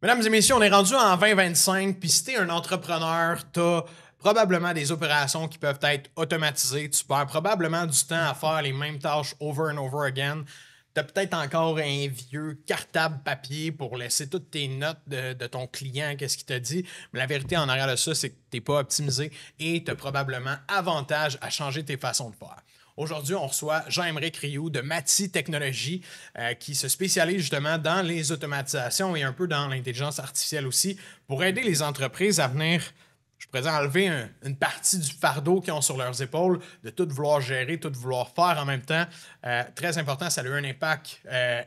Mesdames et messieurs, on est rendu en 2025, puis si t'es un entrepreneur, t'as probablement des opérations qui peuvent être automatisées. Tu perds probablement du temps à faire les mêmes tâches over and over again. T'as peut-être encore un vieux cartable papier pour laisser toutes tes notes de ton client, qu'est-ce qu'il t'a dit. Mais la vérité en arrière de ça, c'est que t'es pas optimisé et t'as probablement avantage à changer tes façons de faire. Aujourd'hui, on reçoit Jean-Émeric Rioux de Mati Technologies qui se spécialise justement dans les automatisations et un peu dans l'intelligence artificielle aussi pour aider les entreprises à venir, je pourrais dire, enlever une partie du fardeau qu'ils ont sur leurs épaules, de tout vouloir gérer, tout vouloir faire en même temps. Très important, ça a eu un impact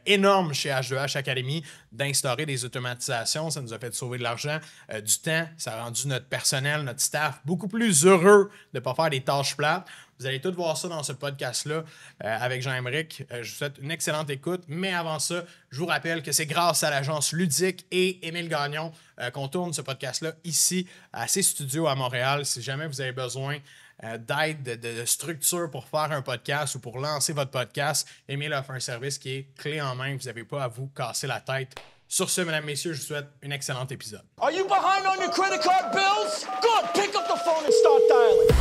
énorme chez H2H Academy d'instaurer des automatisations. Ça nous a fait sauver de l'argent, du temps. Ça a rendu notre personnel, notre staff beaucoup plus heureux de ne pas faire des tâches plates. Vous allez tout voir ça dans ce podcast-là avec Jean-Émeric. Je vous souhaite une excellente écoute. Mais avant ça, je vous rappelle que c'est grâce à l'agence Ludique et Émile Gagnon qu'on tourne ce podcast-là ici à ses studios à Montréal. Si jamais vous avez besoin d'aide, de structure pour faire un podcast ou pour lancer votre podcast, Émile offre un service qui est clé en main. Vous n'avez pas à vous casser la tête. Sur ce, mesdames, messieurs, je vous souhaite un excellent épisode. Are you behind on your credit card bills? Good. Pick up the phone and start dialing.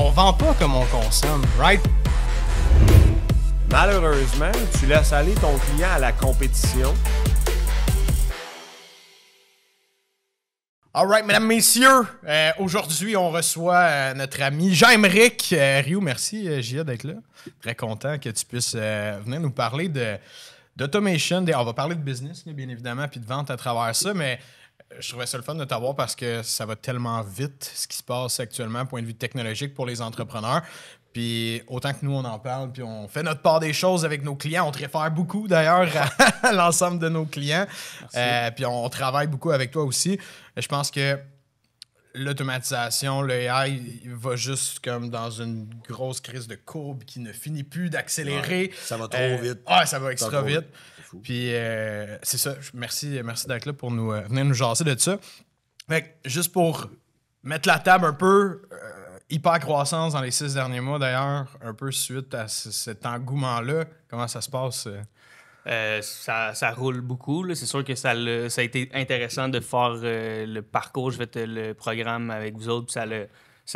On vend pas comme on consomme, right? Malheureusement, tu laisses aller ton client à la compétition. Alright, mesdames, messieurs, aujourd'hui, on reçoit notre ami Jean-Émeric Rioux. Merci, Gia, d'être là. Très content que tu puisses venir nous parler d'automation. On va parler de business, là, bien évidemment, puis de vente à travers ça, mais je trouvais ça le fun de t'avoir parce que ça va tellement vite, ce qui se passe actuellement, point de vue technologique pour les entrepreneurs. Puis autant que nous, on en parle, puis on fait notre part des choses avec nos clients. On te réfère beaucoup, d'ailleurs, à l'ensemble de nos clients. Puis on travaille beaucoup avec toi aussi. Je pense que l'automatisation, le AI, il va juste comme dans une grosse crise de courbe qui ne finit plus d'accélérer. Ouais, ça va trop vite. Ah, ça va extra trop vite. vite. Puis c'est ça. Merci d'être là pour nous venir nous jaser de ça. Fait que, juste pour mettre la table un peu, hyper croissance dans les 6 derniers mois d'ailleurs, un peu suite à cet engouement-là. Comment ça se passe? Ça roule beaucoup. Là. C'est sûr que ça a été intéressant de faire le parcours. Je vais te le programme avec vous autres. Ça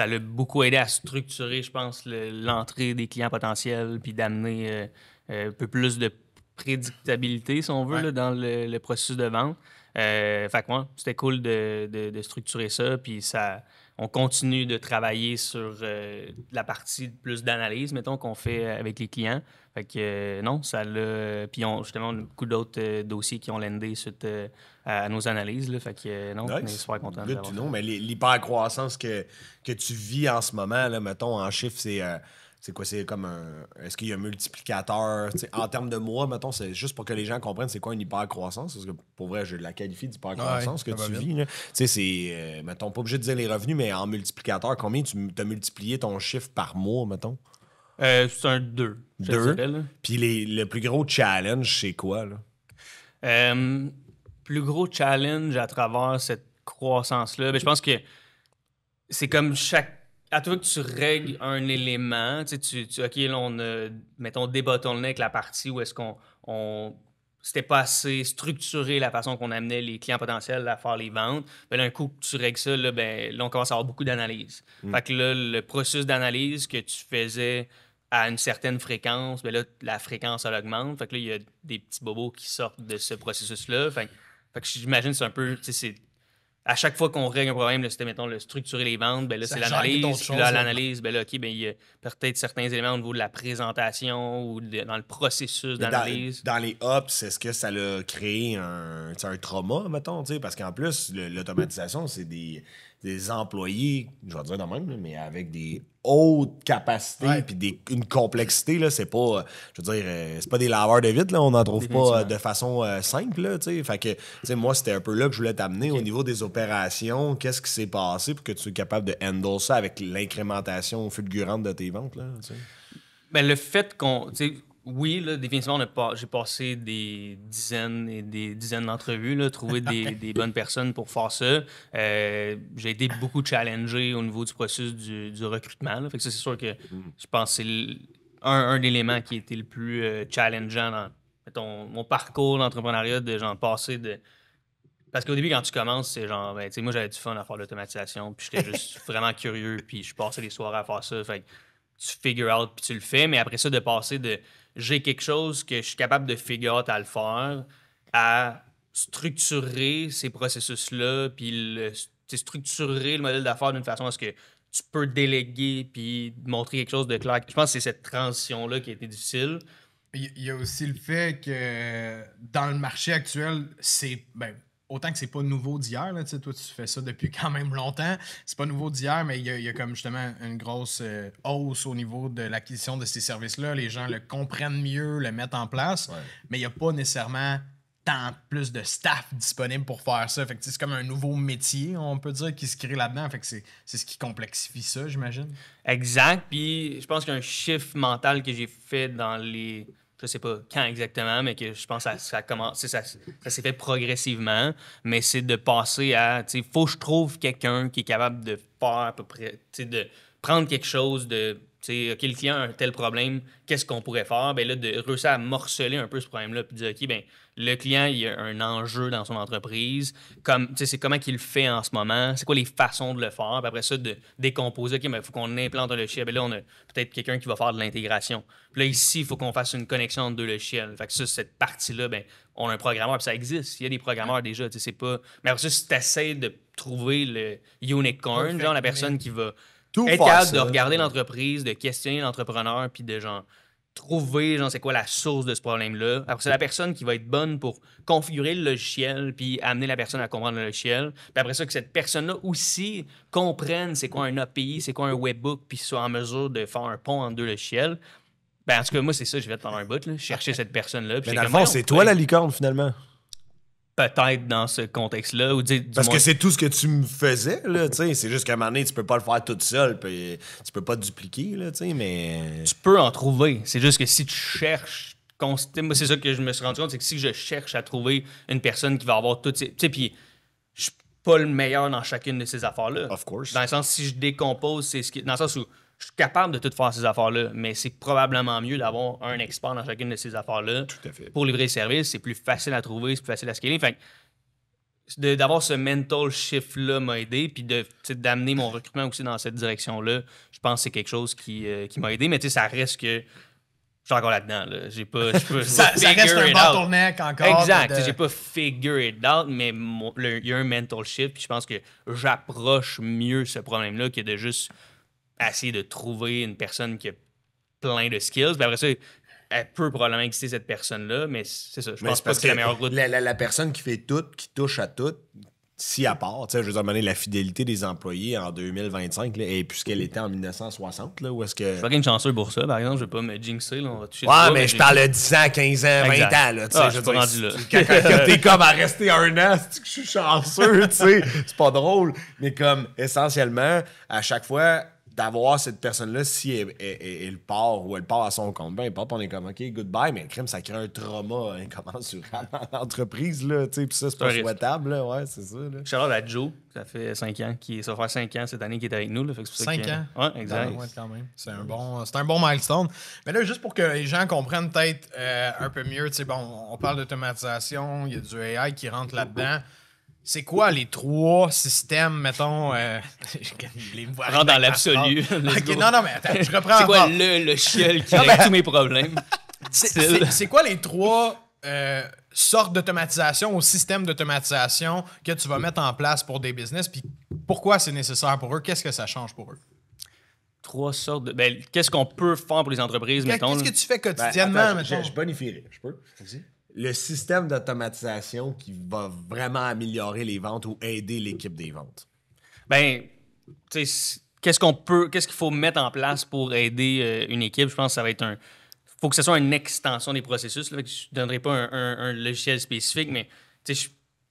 l'a beaucoup aidé à structurer, je pense, l'entrée des clients potentiels puis d'amener un peu plus de prédictabilité, si on veut, là, dans le processus de vente. Fait que moi, c'était cool de structurer ça. Puis on continue de travailler sur la partie plus d'analyse, mettons, qu'on fait avec les clients. Fait que non, ça l'a. Puis justement, on a beaucoup d'autres dossiers qui ont landé suite à nos analyses. Là. Fait que non, on est super contents. Mais l'hypercroissance que tu vis en ce moment, là, mettons, en chiffres, c'est quoi? C'est comme Est-ce qu'il y a un multiplicateur? En termes de mois, mettons, c'est juste pour que les gens comprennent c'est quoi une hypercroissance. Parce que pour vrai, je la qualifie d'hypercroissance que tu vis. Là. C'est, mettons, pas obligé de dire les revenus, mais en multiplicateur, combien tu as multiplié ton chiffre par mois, mettons? C'est un 2. 2. Puis le plus gros challenge, c'est quoi? Là? Plus gros challenge à travers cette croissance-là, je pense que c'est comme à toi que tu règles un élément, OK, là, on a, mettons, débottleneck la partie où est-ce qu'on c'était pas assez structuré la façon qu'on amenait les clients potentiels à faire les ventes. Là, un coup que tu règles ça, là, on commence à avoir beaucoup d'analyse. Fait que là, le processus d'analyse que tu faisais à une certaine fréquence, là, la fréquence, elle augmente. Fait que là, il y a des petits bobos qui sortent de ce processus-là. Fait que j'imagine que c'est un peu, c'est à chaque fois qu'on règle un problème, c'était, mettons, structurer les ventes, là, c'est l'analyse. Puis là, l'analyse, là, OK, il y a peut-être certains éléments au niveau de la présentation ou dans le processus d'analyse. Dans les ops, est-ce que ça a créé un trauma, mettons, parce qu'en plus, l'automatisation, c'est des employés, je vais dire de même, mais avec des hautes capacités puis une complexité, là, c'est pas, je veux dire, c'est pas des laveurs de vitre, là, on n'en trouve pas de façon simple, là, fait que, moi, c'était un peu là que je voulais t'amener au niveau des opérations, qu'est-ce qui s'est passé pour que tu sois capable de handle ça avec l'incrémentation fulgurante de tes ventes, là, t'sais? Le fait oui, là, définitivement, j'ai passé des dizaines et des dizaines d'entrevues, là, trouver des bonnes personnes pour faire ça. J'ai été beaucoup challengé au niveau du processus du recrutement. Là. Fait que ça, c'est sûr que je pense que c'est un élément qui a été le plus challengeant dans mon parcours d'entrepreneuriat, de passer de Parce qu'au début, quand tu commences, c'est genre, ben, tu sais, moi, j'avais du fun à faire l'automatisation, puis j'étais juste vraiment curieux, puis je passais les soirées à faire ça. Fait que tu figure out, puis tu le fais, mais après ça, de passer de j'ai quelque chose que je suis capable de figure out à le faire, à structurer ces processus-là, puis structurer le modèle d'affaires d'une façon à ce que tu peux déléguer, puis montrer quelque chose de clair. Je pense que c'est cette transition-là qui a été difficile. Il y a aussi le fait que dans le marché actuel, c'est. Ben, autant que c'est pas nouveau d'hier, là, toi tu fais ça depuis quand même longtemps, c'est pas nouveau d'hier, mais il y a comme justement une grosse hausse au niveau de l'acquisition de ces services-là. Les gens le comprennent mieux, le mettent en place, mais il n'y a pas nécessairement tant plus de staff disponible pour faire ça. Fait que c'est comme un nouveau métier, on peut dire, qui se crée là-dedans. Fait que c'est ce qui complexifie ça, j'imagine. Exact. Puis je pense qu'il y a un chiffre mental que j'ai fait dans les... Je sais pas quand exactement, mais que je pense que ça s'est fait progressivement. Mais c'est de passer à... Il faut que je trouve quelqu'un qui est capable de faire à peu près... De prendre quelque chose de... OK, le client a un tel problème, qu'est-ce qu'on pourrait faire? Ben là, de réussir à morceler un peu ce problème-là, puis de dire, OK, ben le client, il a un enjeu dans son entreprise, c'est comment qu'il le fait en ce moment, c'est quoi les façons de le faire, puis après ça, de décomposer, OK, ben il faut qu'on implante un logiciel, ben là, on a peut-être quelqu'un qui va faire de l'intégration. Puis là, ici, il faut qu'on fasse une connexion entre deux logiciels. Fait que ça, cette partie-là, ben on a un programmeur, puis ça existe, il y a des programmeurs déjà, c'est pas... Mais après ça, si tu essaies de trouver le unicorn, genre la personne qui va... être capable de regarder l'entreprise, de questionner l'entrepreneur, puis de genre trouver genre c'est quoi la source de ce problème-là. Après, c'est la personne qui va être bonne pour configurer le logiciel, puis amener la personne à comprendre le logiciel. Puis après ça, que cette personne-là aussi comprenne c'est quoi un API, c'est quoi un webbook, puis soit en mesure de faire un pont entre deux logiciels. Ben, en tout cas, moi, c'est ça, je vais être pendant un bout, là, chercher cette personne-là. Mais dans le fond, c'est toi la licorne, finalement. Peut-être dans ce contexte-là. Parce que c'est tout ce que tu me faisais, là, tu sais. C'est juste qu'à un moment donné, tu peux pas le faire tout seul, puis tu peux pas te dupliquer, là, tu sais, mais... Tu peux en trouver. C'est juste que si tu cherches... Moi, c'est ça que je me suis rendu compte, c'est que si je cherche à trouver une personne qui va avoir toutes ces... Tu sais, puis je suis pas le meilleur dans chacune de ces affaires-là. Of course. Dans le sens, si je décompose, c'est ce qui... Dans le sens où je suis capable de tout faire ces affaires-là, mais c'est probablement mieux d'avoir un expert dans chacune de ces affaires-là. Tout à fait. Pour livrer le service, c'est plus facile à trouver, c'est plus facile à scaler. Fait que d'avoir ce mental shift-là m'a aidé, puis d'amener mon recrutement aussi dans cette direction-là, je pense que c'est quelque chose qui m'a aidé, mais ça reste que je suis encore là-dedans. Là. Ça reste un bottleneck encore. Exact. J'ai pas figure it out, mais il y a un mental shift, puis je pense que j'approche mieux ce problème-là que de juste essayer de trouver une personne qui a plein de skills. Puis après ça, elle peut probablement exister, cette personne-là, mais c'est ça. Je pense pas que c'est la meilleure route. La personne qui fait tout, qui touche à tout, si à part, tu sais, je veux dire, la fidélité des employés en 2025, là, et puisqu'elle était en 1960, là, où est-ce que... Je suis pas chanceux pour ça, par exemple, je vais pas me jinxer, là, on va toucher mais je parle de 10 ans, 15 ans, 20 exact. ans, là, tu sais, je suis pas rendu là. Quand t'es comme à rester un an, c'est que je suis chanceux, tu sais, c'est pas drôle, mais comme, essentiellement, à chaque fois... d'avoir cette personne-là, si elle part ou elle part à son compte, ben, on est comme, OK, goodbye, mais le crime, ça crée un trauma incommensurable dans l'entreprise, là, tu sais, pis ça, c'est pas souhaitable, là, ouais, c'est ça, là. Shout-out à Joe, ça fait 5 ans, ça va faire 5 ans cette année qu'il est avec nous, là, fait que c'est 5 ans? Ouais, exact. Ouais, quand même. C'est un bon milestone. Mais là, juste pour que les gens comprennent peut-être un peu mieux, tu sais, bon, on parle d'automatisation, il y a du AI qui rentre là-dedans. C'est quoi les 3 systèmes, mettons... Rentre dans l'absolu. OK, non, mais attends, je reprends. C'est quoi le logiciel qui règle tous mes problèmes? C'est quoi les 3 sortes d'automatisation ou systèmes d'automatisation que tu vas mettre en place pour des business? Puis pourquoi c'est nécessaire pour eux? Qu'est-ce que ça change pour eux? 3 sortes de... Ben, qu'est-ce qu'on peut faire pour les entreprises, mettons? Qu'est-ce que tu fais quotidiennement, mettons? Je bonifierai. Je peux? Vas-y. Le système d'automatisation qui va vraiment améliorer les ventes ou aider l'équipe des ventes. Ben, tu sais, qu'est-ce qu'il faut mettre en place pour aider une équipe? Je pense que ça va être faut que ce soit une extension des processus. Là, je ne donnerai pas un logiciel spécifique, mais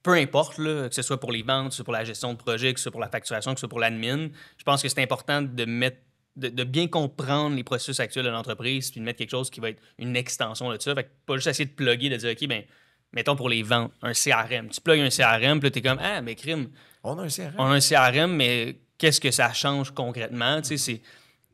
peu importe, là, que ce soit pour les ventes, que ce soit pour la gestion de projet, que ce soit pour la facturation, que ce soit pour l'admin, je pense que c'est important de bien comprendre les processus actuels de l'entreprise puis de mettre quelque chose qui va être une extension de ça. Fait que pas juste essayer de plugger, de dire, OK, ben, mettons pour les ventes, un CRM. Tu plugues un CRM, puis là, t'es comme, ah, mais crime. On a un CRM. On a un CRM, mais qu'est-ce que ça change concrètement? Tu sais,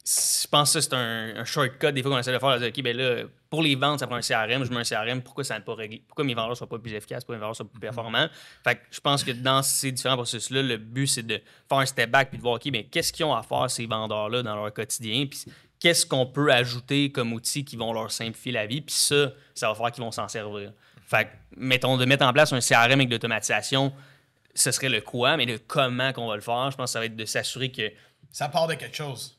je pense que ça, c'est un shortcut des fois qu'on essaie de faire. De dire, OK, ben là, pour les ventes, ça prend un CRM, je mets un CRM, pourquoi ça n'a pas réglé? Pourquoi mes vendeurs ne sont pas plus efficaces, pourquoi mes vendeurs sont plus performants? Fait que je pense que dans ces différents processus-là, le but, c'est de faire un step back puis de voir, OK, ben, qu'est-ce qu'ils ont à faire, ces vendeurs-là, dans leur quotidien? Puis qu'est-ce qu'on peut ajouter comme outils qui vont leur simplifier la vie? Puis ça va faire qu'ils vont s'en servir. Fait que, mettons, de mettre en place un CRM avec de l'automatisation, ce serait le quoi, mais le comment qu'on va le faire, je pense que ça va être de s'assurer que Ça part de quelque chose.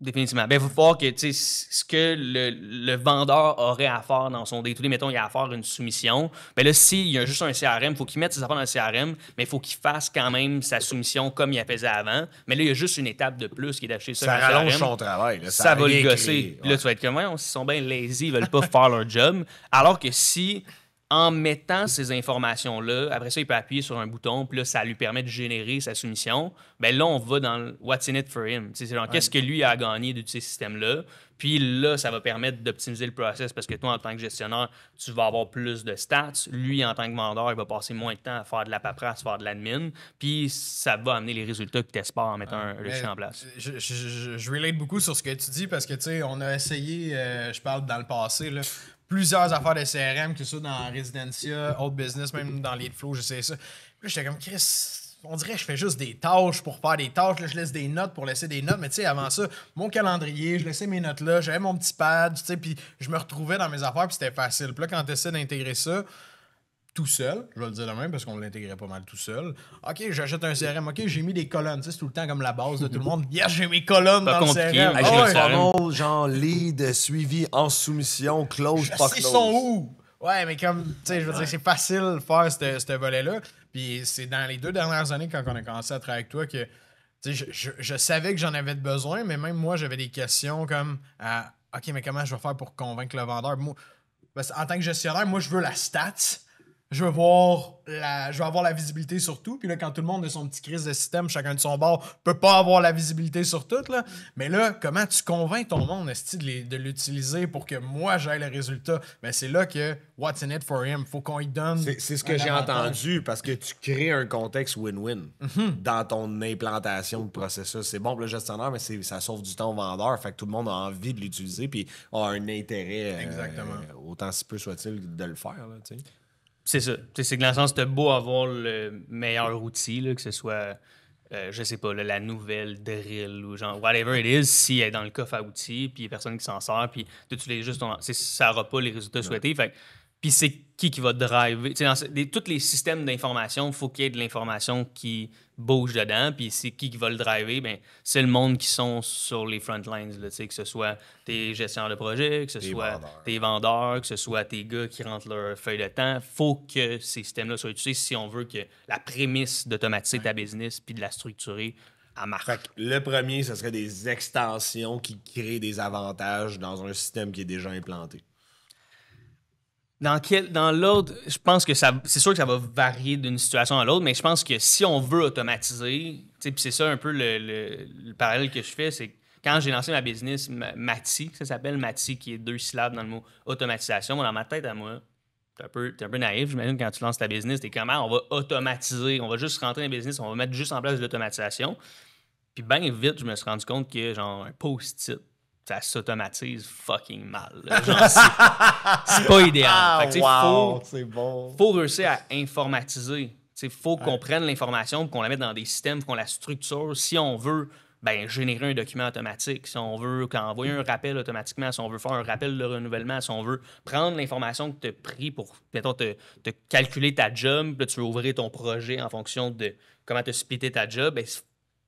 définitivement. Ben, il faut voir que ce que le vendeur aurait à faire dans son day-to-day, mettons, il a à faire une soumission. Ben là, s'il y a juste un CRM, il faut qu'il mette ses affaires dans le CRM, mais il faut qu'il fasse quand même sa soumission comme il la faisait avant. Mais là, il y a juste une étape de plus qui est d'acheter ça Ça dans le rallonge CRM. son travail. Là, Ça va le rien gosser. créé. Puis là, tu vas être comme, ouais, ils sont bien lazy, ils veulent pas faire leur job. Alors que si, en mettant ces informations-là, après ça, il peut appuyer sur un bouton, puis là, ça lui permet de générer sa soumission. Ben là, on va dans le What's in it for him. C'est genre, qu'est-ce que lui a à gagner de ces systèmes-là? Puis là, ça va permettre d'optimiser le process parce que toi, en tant que gestionnaire, tu vas avoir plus de stats. Lui, en tant que vendeur, il va passer moins de temps à faire de la paperasse, faire de l'admin. Puis ça va amener les résultats que tu espères en mettant un logiciel en place. Je relate beaucoup sur ce que tu dis parce que, tu sais, on a essayé, je parle dans le passé, là, plusieurs affaires de CRM, que ce soit dans Residencia, Old Business, même dans Leadflow, je sais ça. Puis là, j'étais comme, Chris, on dirait que je fais juste des tâches pour faire des tâches. Là, je laisse des notes pour laisser des notes. Mais tu sais, avant ça, mon calendrier, je laissais mes notes là, j'avais mon petit pad, tu sais, puis je me retrouvais dans mes affaires, puis c'était facile. Puis là, quand tu essaies d'intégrer ça tout seul, je vais le dire de même parce qu'on l'intégrait pas mal tout seul. OK, j'achète un CRM. OK, j'ai mis des colonnes. Tu sais, c'est tout le temps comme la base de tout le monde. Yes, j'ai mes colonnes Pas dans compliqué, le CRM. mais Hey, je j'ai le le CRM. funnel, genre lead, suivi, en soumission, close, pas Ils close. sont où? Ouais, mais comme, tu sais, je veux dire, c'est facile de faire ce volet-là. Puis c'est dans les 2 dernières années, quand on a commencé à travailler avec toi, que tu sais, je savais que j'en avais besoin, mais même moi, j'avais des questions comme OK, mais comment je vais faire pour convaincre le vendeur? Moi, parce en tant que gestionnaire, moi, je veux la stats. Je veux avoir la visibilité sur tout. Puis là, quand tout le monde a son petit crise de système, chacun de son bord, peut pas avoir la visibilité sur tout. Là. Mais là, comment tu convaincs ton monde esti, de l'utiliser pour que moi, j'aille le résultat? Ben, c'est là que what's in it for him? Faut qu'on lui donne. C'est ce que un j'ai avantage. entendu parce que tu crées un contexte win-win dans ton implantation de processus. C'est bon pour le gestionnaire, mais ça sauve du temps au vendeur. Fait que tout le monde a envie de l'utiliser puis a un intérêt, Exactement. autant si peu soit-il, de le faire. Là, tu sais. C'est ça. C'est que dans le sens, t'as beau avoir le meilleur outil, là, que ce soit, je sais pas, là, la nouvelle drill ou genre whatever it is, si elle est dans le coffre à outils, puis il y a personne qui s'en sert, puis tu utilises juste ça n'aura pas les résultats souhaités. Fait puis c'est qui va driver. Tu sais, tous les systèmes d'information, il faut qu'il y ait de l'information qui bouge dedans. Puis c'est qui va le driver? Ben, c'est le monde qui sont sur les front lines. Là, tu sais, que ce soit tes gestionnaires de projet, que ce soit tes vendeurs, que ce soit tes gars qui rentrent leur feuille de temps. Faut que ces systèmes-là soient utilisés si on veut que la prémisse d'automatiser ta business puis de la structurer à marche. Fait que le premier, ce serait des extensions qui créent des avantages dans un système qui est déjà implanté. Dans l'autre, je pense que c'est sûr que ça va varier d'une situation à l'autre, mais je pense que si on veut automatiser, puis c'est ça un peu le parallèle que je fais, c'est que quand j'ai lancé ma business, Mati, ça s'appelle Mati, qui est 2 syllabes dans le mot automatisation, dans ma tête à moi, t'es un peu naïf, j'imagine, quand tu lances ta business, t'es comment on va automatiser, on va juste rentrer dans la business, on va mettre juste en place de l'automatisation. Puis bien vite, je me suis rendu compte que genre un post-it, ça s'automatise fucking mal. Là. Genre, c'est pas idéal. Fait que, c'est bon. faut réussir à informatiser. Il faut qu'on prenne l'information, qu'on la mette dans des systèmes, qu'on la structure. Si on veut générer un document automatique, si on veut envoyer un rappel automatiquement, si on veut faire un rappel de renouvellement, si on veut prendre l'information que tu as pris pour, mettons, te calculer ta job, puis là, tu veux ouvrir ton projet en fonction de comment tu as splitté ta job,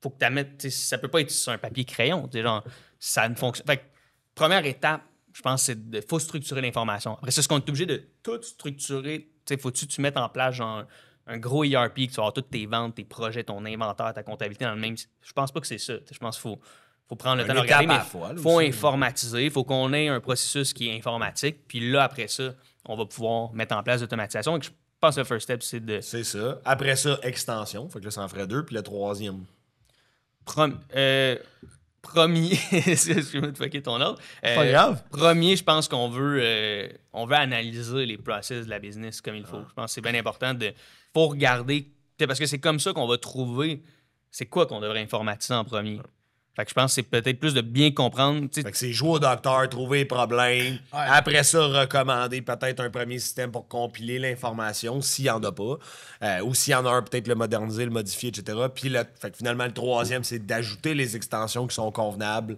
faut que tu la mettes. Ça peut pas être sur un papier crayon. Genre, ça ne fonctionne. Fait que, première étape, je pense, c'est faut structurer l'information. Après, c'est ce qu'on est obligé de tout structurer. Faut-tu que tu mettes en place genre un gros ERP, que tu vas avoir toutes tes ventes, tes projets, ton inventaire, ta comptabilité dans le même. Je pense pas que c'est ça. Je pense qu'il faut prendre le temps de regarder, mais il faut informatiser. Il faut qu'on ait un processus qui est informatique. Puis là, après ça, on va pouvoir mettre en place l'automatisation. Donc, je pense que le first step, c'est de. C'est ça. Après ça, extension. Fait que là, ça en ferait 2. Puis le troisième. Premier, je vais te fucker ton ordre. Pas grave. Premier, je pense qu'on veut analyser les process de la business comme il faut. Je pense que c'est bien important faut regarder, parce que c'est comme ça qu'on va trouver c'est quoi qu'on devrait informatiser en premier. Fait que je pense que c'est peut-être plus de bien comprendre. Fait que c'est jouer au docteur, trouver les problèmes. Après ça, recommander peut-être un premier système pour compiler l'information, s'il n'y en a pas. Ou s'il y en a un, peut-être le moderniser, le modifier, etc. Puis fait que finalement, le troisième, c'est d'ajouter les extensions qui sont convenables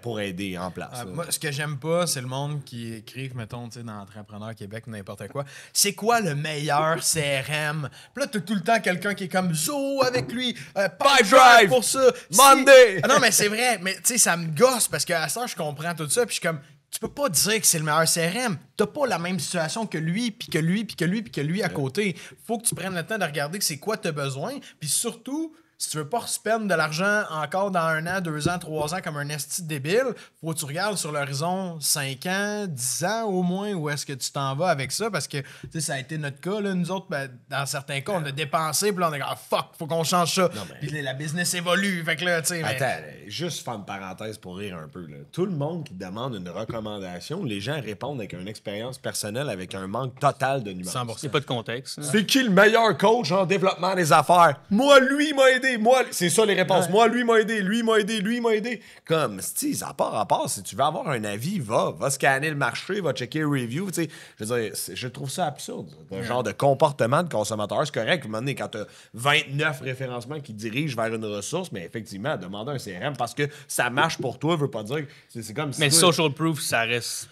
pour aider en place. Moi, ce que j'aime pas, c'est le monde qui écrive, mettons, tu sais, dans Entrepreneur Québec, n'importe quoi. C'est quoi le meilleur CRM? Puis là, t'as tout le temps quelqu'un qui est comme Zo avec lui, Pipedrive pour ça. Monday! Non, mais c'est vrai, mais tu sais, ça me gosse parce qu'à ça, je comprends tout ça, puis je suis comme. Tu peux pas dire que c'est le meilleur CRM. T'as pas la même situation que lui, puis que lui, puis que lui, puis que lui à côté. Faut que tu prennes le temps de regarder que c'est quoi t'as besoin, puis surtout. Si tu veux pas spend de l'argent encore dans 1 an, 2 ans, 3 ans comme un esti débile, faut que tu regardes sur l'horizon 5 ans, 10 ans au moins, où est-ce que tu t'en vas avec ça, parce que ça a été notre cas, là, nous autres, ben, dans certains cas, on a dépensé, puis là, on a dit « Ah, fuck, faut qu'on change ça. » Puis la business évolue, fait que là, tu sais... Attends, juste faire une parenthèse pour rire un peu. Là. Tout le monde qui demande une recommandation, les gens répondent avec une expérience personnelle, avec un manque total de nuances. 100%. C'est pas de contexte. C'est qui le meilleur coach en développement des affaires? Moi, lui m'a aidé. Moi, c'est ça les réponses. Ouais. Moi, lui m'a aidé, lui m'a aidé, lui m'a aidé. Comme, ça n'a pas rapport. Si tu veux avoir un avis, va scanner le marché, va checker les reviews. Je veux dire, je trouve ça absurde. Un genre de comportement de consommateur. C'est correct, à un moment donné, quand tu as 29 référencements qui dirigent vers une ressource, mais effectivement, demander un CRM parce que ça marche pour toi veut pas dire que c'est comme si. Mais social proof, ça reste.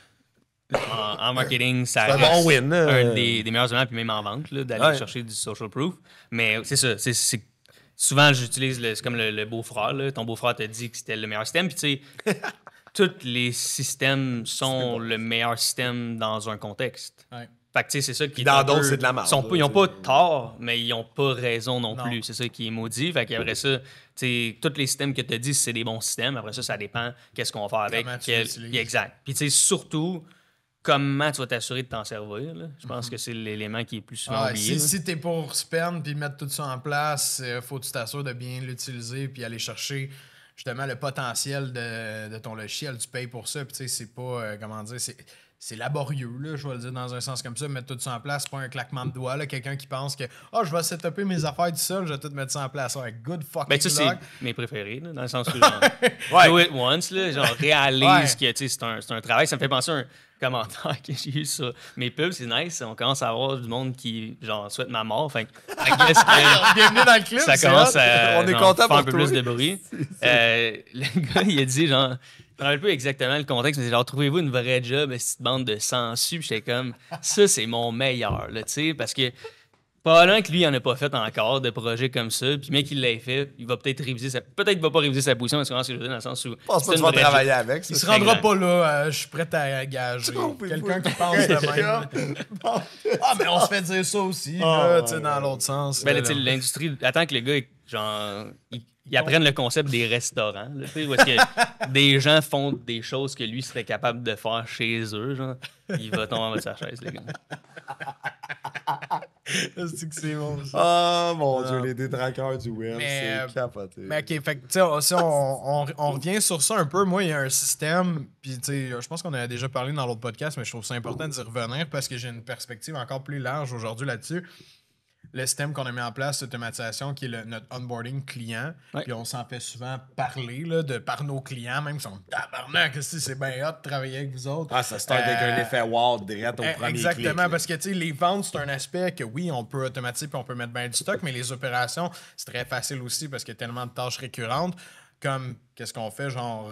En marketing, ça reste bon win, un des meilleurs éléments, puis même en vente, d'aller chercher du social proof. Mais c'est ça, c'est souvent j'utilise c'est comme le beau-frère. Là. Ton beau-frère t'a dit que c'était le meilleur système. Puis tu sais, tous les systèmes sont le meilleur système dans un contexte. Ouais. Fait que tu sais, c'est ça qui dans d'autres, c'est de la merde. Ils n'ont pas tort, mais ils n'ont pas raison non plus. C'est ça qui est maudit. Fait qu'après ça, tu sais, tous les systèmes que tu as dit, c'est des bons systèmes. Après ça, ça dépend qu'est-ce qu'on va faire avec. Exact. Puis tu sais, surtout, comment tu vas t'assurer de t'en servir. Là. Je pense que c'est l'élément qui est plus souvent oublié. Si t'es pour spend puis mettre tout ça en place, faut que tu t'assures de bien l'utiliser puis aller chercher justement le potentiel de ton logiciel. Tu payes pour ça. Puis tu sais, c'est pas, comment dire, c'est laborieux, là, je vais le dire dans un sens comme ça. Mettre tout ça en place, c'est pas un claquement de doigts. Là, quelqu'un qui pense que je vais setuper mes affaires tout seul, je vais tout mettre ça en place. Ouais, good fucking luck. Ça, c'est mes préférés, là, dans le sens où genre, do it once, là, genre réalise que c'est un travail. Ça me fait penser à un commentaire que j'ai eu sur mes pubs. C'est nice. On commence à avoir du monde qui genre souhaite ma mort. Fait bienvenue dans le club. Ça commence à on est content faire un peu plus de bruit. Le gars, il a dit genre... Je me rappelle pas exactement le contexte, mais c'est genre, trouvez-vous une vraie job, cette bande de sangsues. J'étais comme, ça, c'est mon meilleur, là, tu sais, parce que probablement que lui, il en a pas fait encore de projets comme ça, puis mec, il l'a fait, il va peut-être réviser peut-être qu'il va pas réviser sa position, parce que je veux dire, dans le sens où. Je pense pas que tu vas travailler avec. Il se rendra pas là, je suis prêt à gager. Quelqu'un qui pense de même. Mais on se fait dire ça aussi, tu sais, dans l'autre sens. Ben, tu sais, l'industrie attend que les gars, genre, ils apprennent le concept des restaurants, là, où est-ce que des gens font des choses que lui serait capable de faire chez eux, genre. Il va tomber en bas de sa chaise, les gars. C'est bon, ça. Ah, mon Dieu, les détraqueurs du web, c'est capoté. Mais OK, fait que, tu sais, si on revient sur ça un peu, moi, il y a un système, puis, tu sais, je pense qu'on a déjà parlé dans l'autre podcast, mais je trouve ça important d'y revenir parce que j'ai une perspective encore plus large aujourd'hui là-dessus. Le système qu'on a mis en place, l'automatisation, qui est notre onboarding client. Ouais. Puis on s'en fait souvent parler là, par nos clients, même qui sont tabarnak, c'est bien hot de travailler avec vous autres. Ah, ça start avec un effet wow direct au premier exactement, clic, parce que tu sais, les ventes, c'est un aspect que oui, on peut automatiser puis on peut mettre bien du stock, mais les opérations, c'est très facile aussi parce qu'il y a tellement de tâches récurrentes. Comme, qu'est-ce qu'on fait? Genre,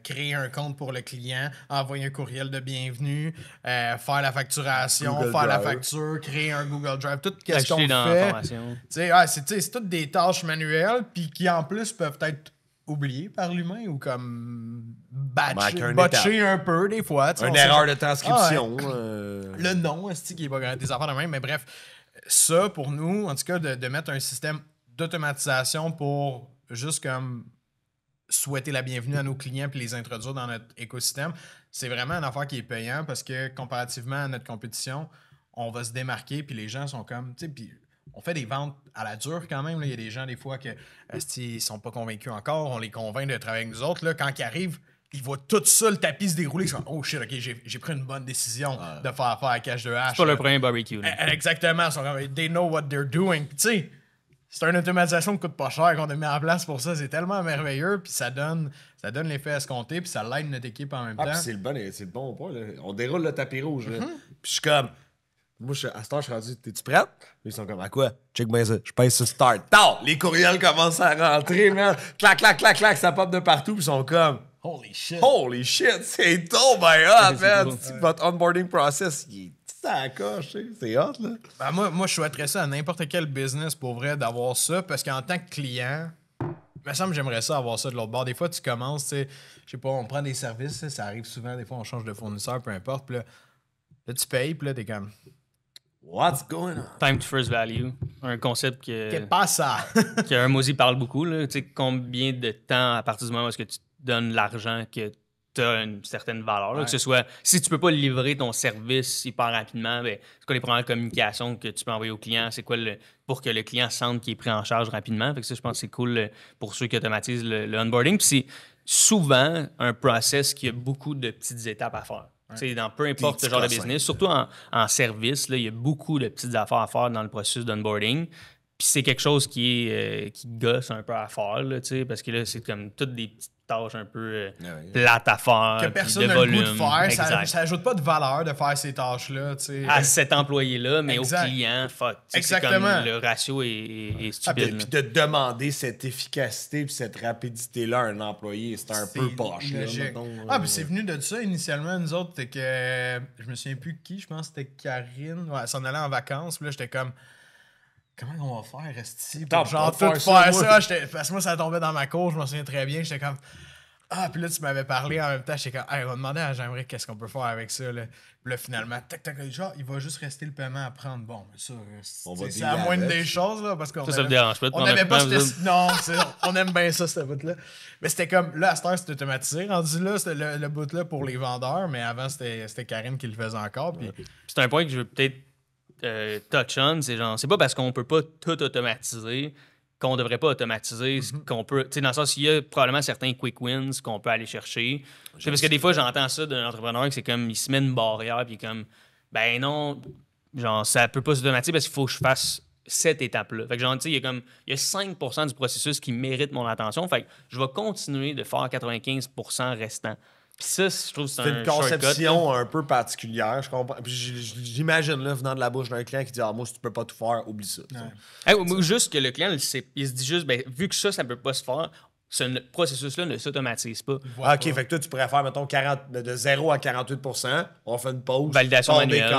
créer un compte pour le client, envoyer un courriel de bienvenue, faire la facturation, Google faire Drive. la facture, créer un Google Drive, tout ce qu'on fait. C'est toutes des tâches manuelles, puis qui en plus peuvent être oubliées par l'humain ou comme botcher un peu des fois. Une erreur de transcription. Le nom, qui est pas des affaires de même, mais bref, ça pour nous, en tout cas, de mettre un système d'automatisation pour juste comme souhaiter la bienvenue à nos clients puis les introduire dans notre écosystème, c'est vraiment une affaire qui est payante parce que comparativement à notre compétition, on va se démarquer puis les gens sont comme, tu sais, puis on fait des ventes à la dure quand même. Il y a des gens des fois que ils sont pas convaincus encore, on les convainc de travailler avec nous autres. Là, quand ils arrivent, ils voient tout ça, le tapis se dérouler, ils sont oh shit, ok, j'ai pris une bonne décision de faire affaire à Cache de Hache. C'est pas le premier barbecue. Là. Exactement, ils sont comme, they know what they're doing. Tu sais, c'est une automatisation qui coûte pas cher qu'on a mis en place pour ça. C'est tellement merveilleux, puis ça donne l'effet escompté, puis ça l'aide notre équipe en même temps. Puis c'est le bon point. Là. On déroule le tapis rouge. Là. Puis je suis comme... Moi, à ce temps, je suis rendu, t'es-tu prête? Ils sont comme, à quoi? Check bien ça. Je pèse sur start. Tant! Les courriels commencent à rentrer, man. Clac, clac, clac, clac, ça pop de partout. Puis ils sont comme, Holy shit! c'est trop bien hot, man. cool. Votre onboarding process, il est ça à coche, c'est hot, là. Ben moi, je souhaiterais ça à n'importe quel business pour vrai d'avoir ça, parce qu'en tant que client, il me semble que j'aimerais ça avoir ça de l'autre bord. Des fois, tu commences, tu sais, je sais pas, on prend des services, ça arrive souvent, des fois, on change de fournisseur, peu importe, puis là, tu payes, puis là, t'es comme... What's going on? Time to first value. Un concept Qu'est-ce pas ça? que Hormozy parle beaucoup. Là. Tu sais, combien de temps, à partir du moment où est-ce que tu donnes l'argent, que tu as une certaine valeur. Là, que ce soit, si tu peux pas livrer ton service hyper rapidement, ben, c'est quoi les premières communications que tu peux envoyer au client? C'est quoi pour que le client sente qu'il est pris en charge rapidement? Fait que ça, je pense que c'est cool pour ceux qui automatisent le onboarding. Puis c'est souvent un process qui a beaucoup de petites étapes à faire. Dans peu importe ce genre de business, surtout en service, là, il y a beaucoup de petites affaires à faire dans le processus d'onboarding. Puis c'est quelque chose qui gosse un peu à faire, là, parce que là, c'est comme toutes des petites tâches un peu plates à faire. Que puis personne de n'a le goût de volume. faire. Ça ajoute pas de valeur de faire ces tâches-là. À cet employé-là, mais Exact. au client, fuck. Exactement. C'est comme le ratio est stupide. Puis de demander cette efficacité puis cette rapidité-là à un employé, c'est un peu poche. Là, logique. mettons, Puis c'est venu de ça initialement. Nous autres, c'était que. Je me souviens plus qui, je pense que c'était Karine. Ouais, elle s'en allait en vacances. Puis là, j'étais comme. Comment on va faire, Esti? Pour genre tout faire ça. Parce que moi, ça tombait dans ma cour, je m'en souviens très bien. J'étais comme. Puis là, tu m'avais parlé en même temps. J'étais comme, on va demander à Jean-Marie qu'est-ce qu'on peut faire avec ça. Là. Puis là, finalement, genre, il va juste rester le paiement à prendre. Bon, mais ça, c'est la moindre des choses, là. Parce qu'on ça me dérange pas. on n'avait pas Non, on aime bien ça, cette bout-là. Mais c'était comme, là, à cette heure, c'était automatisé. Rendu là, c'était le bout-là pour les vendeurs. Mais avant, c'était Karine qui le faisait encore. Puis... C'est un point que je veux peut-être touch on. C'est genre, c'est pas parce qu'on peut pas tout automatiser qu'on devrait pas automatiser ce qu'on peut. Tu sais, dans le sens, il y a probablement certains quick wins qu'on peut aller chercher. C'est parce que des fois, j'entends ça d'un entrepreneur que c'est comme, il se met une barrière, puis comme, ben non, genre, ça peut pas s'automatiser parce qu'il faut que je fasse cette étape-là. Fait que genre, tu sais, il y a 5% du processus qui mérite mon attention. Fait que je vais continuer de faire 95% restant. Puis ça, je trouve que c'est une conception un peu particulière, je comprends. Puis j'imagine, là, venant de la bouche d'un client qui dit « Ah, moi, si tu peux pas tout faire, oublie ça. Ou juste que le client, il se dit juste, ben, vu que ça peut pas se faire, ce processus-là ne s'automatise pas. OK, fait que toi, tu pourrais faire, mettons, de 0 à 48%, on fait une pause. Validation manuelle.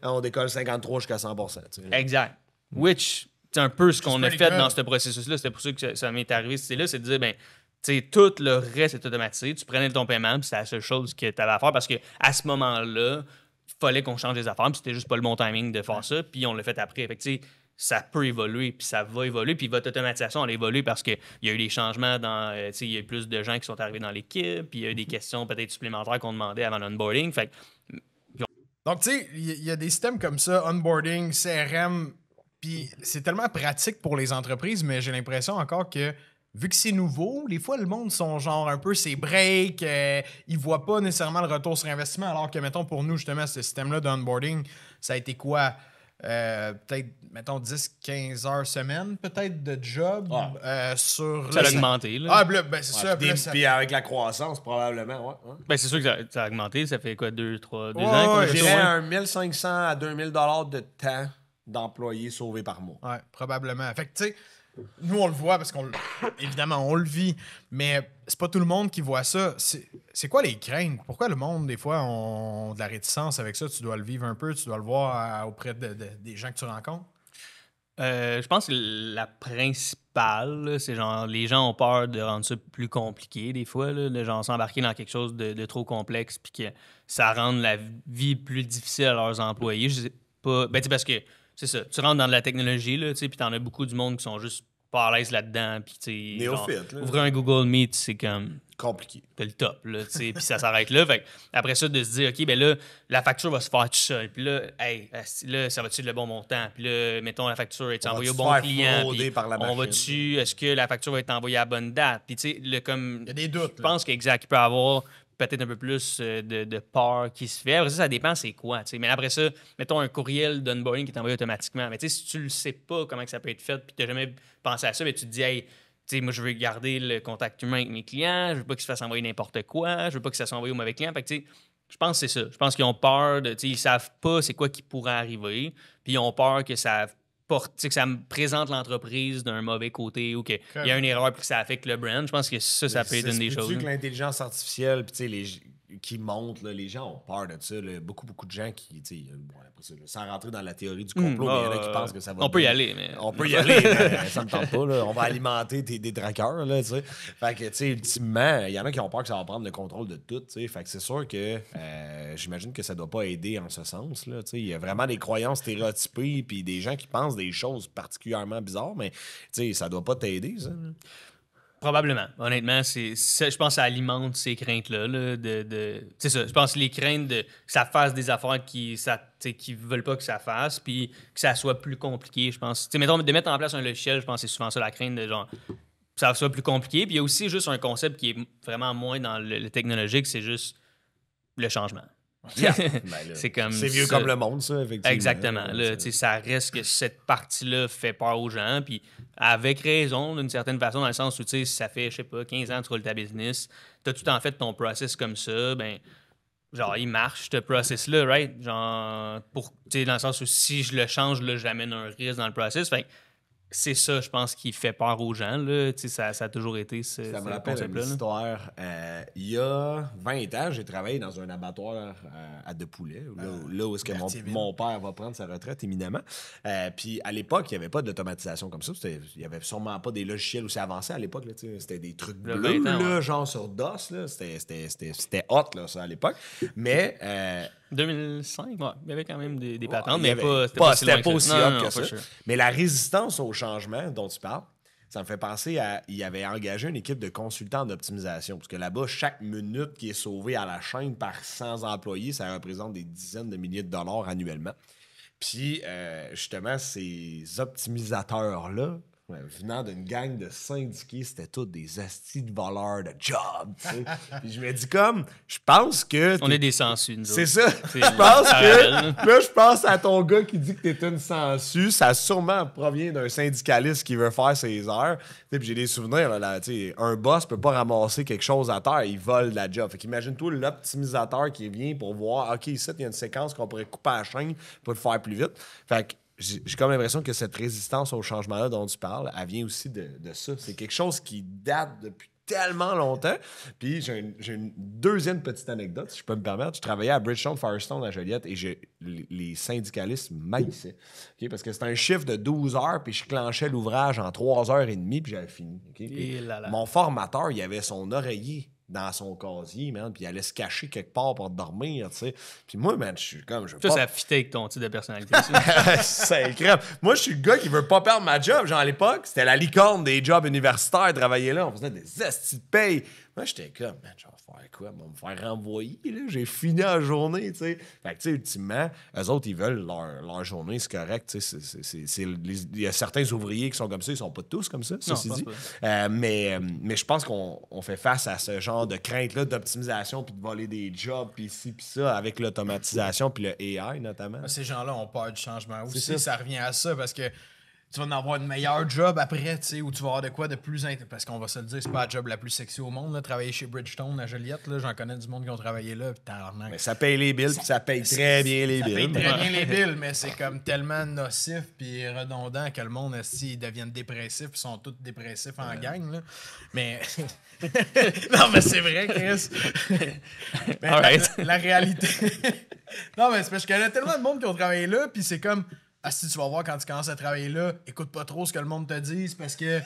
On décolle 53 jusqu'à 100%. Tu sais. Exact. Which, c'est un peu ce qu'on a fait good. dans ce processus-là. C'était pour ça que ça m'est arrivé. C'est là, c'est de dire, ben, tu sais, tout le reste est automatisé. Tu prenais ton paiement, puis c'est la seule chose que tu avais à faire parce qu'à ce moment-là, il fallait qu'on change les affaires, puis c'était juste pas le bon timing de faire ça, puis on l'a fait après. Fait que, tu sais, ça peut évoluer, puis ça va évoluer, puis votre automatisation, elle évolue parce qu'il y a eu des changements dans, tu sais, il y a eu plus de gens qui sont arrivés dans l'équipe, puis il y a eu des questions peut-être supplémentaires qu'on demandait avant l'onboarding. Fait que, donc, tu sais, il y a des systèmes comme ça, onboarding, CRM, puis c'est tellement pratique pour les entreprises, mais j'ai l'impression encore que vu que c'est nouveau, des fois, le monde sont genre un peu ses breaks, ils voient pas nécessairement le retour sur investissement, alors que, mettons, pour nous, justement, ce système-là d'onboarding, ça a été quoi? Peut-être, mettons, 10-15 heures semaine, peut-être, de job sur... ça a augmenté, là. Ben, c'est ça. Puis avec la croissance, probablement, ouais. Ben, c'est sûr que ça a augmenté. Ça fait quoi, 2 ans? Je dirais un 1500 à 2000 $ de temps d'employés sauvés par mois. Ouais, probablement. Fait que, tu sais, nous, on le voit parce évidemment, on le vit, mais c'est pas tout le monde qui voit ça. C'est quoi les craintes? Pourquoi le monde, des fois, ont de la réticence avec ça? Tu dois le vivre un peu, tu dois le voir auprès des gens que tu rencontres? Je pense que la principale, là, c'est genre les gens ont peur de rendre ça plus compliqué des fois, là, de genre s'embarquer dans quelque chose de trop complexe puis que ça rende la vie plus difficile à leurs employés. Je sais pas. Ben, tu sais, parce que c'est ça, tu rentres dans de la technologie, là, tu sais, puis t'en as beaucoup du monde qui sont juste pas à l'aise là-dedans, puis tu sais, néophyte, là. ouvrir un Google Meet, c'est comme compliqué. C'est le top, là, tu sais, puis ça s'arrête là. Fait après ça, de se dire, OK, ben là, la facture va se faire tout seul. Puis là, hey, là, ça va-tu le bon montant? Puis là, mettons, la facture est envoyée au bon client. Puis on va-tu, est-ce que la facture va être envoyée à la bonne date? Puis tu sais, comme... Il y a des doutes. Je pense qu'exact, il peut y avoir peut-être un peu plus de peur qui se fait. Après ça dépend c'est quoi. T'sais. Mais après ça, mettons un courriel d'onboarding qui est envoyé automatiquement. Mais si tu le sais pas comment que ça peut être fait puis tu n'as jamais pensé à ça, mais tu te dis, hey, moi, je veux garder le contact humain avec mes clients, je veux pas qu'ils se fassent envoyer n'importe quoi, je veux pas que ça soit envoyé au mauvais client. Fait que, je pense que c'est ça. Je pense qu'ils ont peur ils savent pas c'est quoi qui pourrait arriver, puis ils ont peur que ça que ça me présente l'entreprise d'un mauvais côté ou qu'il y a une erreur puis que ça affecte le brand. Je pense que ça peut être une des choses. Que l'intelligence artificielle, puis qui monte, là, les gens ont peur de ça. Là. Beaucoup de gens qui, après ça, sans rentrer dans la théorie du complot, mais il y en a qui pensent que ça va... On peut y aller, mais... On peut y aller, mais ça me tente pas. Là. On va alimenter des détraqueurs, là, tu sais. Fait que, tu sais, ultimement, il y en a qui ont peur que ça va prendre le contrôle de tout, tu sais. Fait que c'est sûr que j'imagine que ça doit pas aider en ce sens, là, tu sais. Il y a vraiment des croyances stéréotypées puis des gens qui pensent des choses particulièrement bizarres, mais, tu sais, ça doit pas t'aider, ça, là. Probablement. Honnêtement, je pense que ça alimente ces craintes-là. C'est ça. Je pense que les craintes que ça fasse des affaires qui veulent pas que ça fasse, puis que ça soit plus compliqué, je pense. Mettons, de mettre en place un logiciel, je pense que c'est souvent ça la crainte de genre que ça soit plus compliqué. Puis il y a aussi juste un concept qui est vraiment moins dans le technologique, c'est juste le changement. Yeah. Ben là, c'est vieux comme le monde, ça, effectivement. Exactement. Là, ça reste que cette partie-là fait peur aux gens, puis avec raison, d'une certaine façon, dans le sens où ça fait, je sais pas, 15 ans que tu roules ta business, tu as tout en fait ton process comme ça, ben genre, il marche, ce process-là, right? Genre, dans le sens où si je le change, là, j'amène un risque dans le process. Fait c'est ça, je pense, qui fait peur aux gens. Là. Ça a toujours été ce concept-là. Ça me rappelle une histoire. Il y a 20 ans, j'ai travaillé dans un abattoir à De Poulet, là où est-ce que mon père va prendre sa retraite, éminemment. Puis à l'époque, il n'y avait pas d'automatisation comme ça. Il n'y avait sûrement pas des logiciels aussi avancés à l'époque. Là, c'était des trucs bleus, là, genre sur DOS. Là. C'était hot, là, ça, à l'époque. Mais... 2005, ouais, il y avait quand même des patentes, mais c'était pas aussi hot que ça. Sure. Mais la résistance au changement dont tu parles, ça me fait penser à... Il avait engagé une équipe de consultants d'optimisation, parce que là-bas, chaque minute qui est sauvée à la chaîne par 100 employés, ça représente des dizaines de milliers de dollars annuellement. Puis, justement, ces optimisateurs-là, venant d'une gang de syndiqués, c'était tous des astis de voleurs de job. Puis je me dis je pense que... On est des sangsues, nous autres. C'est ça. Je pense que... Là, je pense à ton gars qui dit que t'es une sangsue. Ça sûrement provient d'un syndicaliste qui veut faire ses heures. Puis j'ai des souvenirs. Là, un boss peut pas ramasser quelque chose à terre. Il vole la job. Fait qu'imagine-toi l'optimisateur qui vient pour voir, OK, ici, il y a une séquence qu'on pourrait couper à la chaîne pour le faire plus vite. Fait que j'ai comme l'impression que cette résistance au changement-là dont tu parles, elle vient aussi de ça. C'est quelque chose qui date depuis tellement longtemps. Puis j'ai une deuxième petite anecdote, si je peux me permettre. Je travaillais à Bridgestone Firestone à Joliette et les syndicalistes maïssaient. Okay? Parce que c'était un chiffre de 12 heures, puis je clenchais l'ouvrage en 3 heures et demie, puis j'avais fini. Okay? Mon formateur, il avait son oreiller dans son casier, man, puis il allait se cacher quelque part pour dormir, tu sais. Puis moi, man, je suis comme... Ça fitait avec ton type de personnalité. C'est incroyable. Moi, je suis le gars qui veut pas perdre ma job. Genre, à l'époque, c'était la licorne des jobs universitaires, travailler là. On faisait des estis de paye. Moi, j'étais comme, man, je vais faire quoi? On va me faire renvoyer, là. J'ai fini la journée, tu sais. Fait que, tu sais, ultimement, eux autres, ils veulent leur journée, c'est correct, tu sais. Il y a certains ouvriers qui sont comme ça, ils sont pas tous comme ça, ceci dit. Mais je pense qu'on fait face à ce genre de crainte-là d'optimisation puis de voler des jobs puis ci puis ça avec l'automatisation puis le AI, notamment. Ces gens-là ont peur du changement aussi. Ça revient à ça parce que tu vas en avoir une meilleure job après, tu sais, où tu vas avoir de quoi de plus... Parce qu'on va se le dire, c'est pas la job la plus sexy au monde, là, travailler chez Bridgestone à Joliette, là, j'en connais du monde qui ont travaillé là, mais ça paye les billes, puis ça paye très bien les billes. Ça paye très bien les billes, mais c'est comme tellement nocif puis redondant que le monde, ils deviennent dépressifs, ils sont tous dépressifs en gang, là. Mais... non, mais c'est vrai, Chris. Mais la réalité... non, mais c'est parce que je connais tellement de monde qui ont travaillé là, puis c'est comme... si tu vas voir quand tu commences à travailler là, écoute pas trop ce que le monde te dit, parce que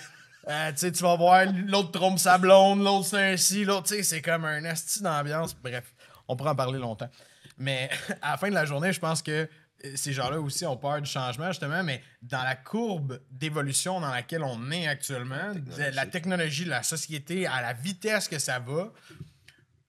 tu vas voir l'autre trompe sa blonde, l'autre c'est un ci, l'autre, tu sais, c'est comme un asti d'ambiance. Bref, on pourra en parler longtemps. Mais à la fin de la journée, je pense que ces gens-là aussi ont peur du changement, justement, mais dans la courbe d'évolution dans laquelle on est actuellement, la technologie, la société, à la vitesse que ça va,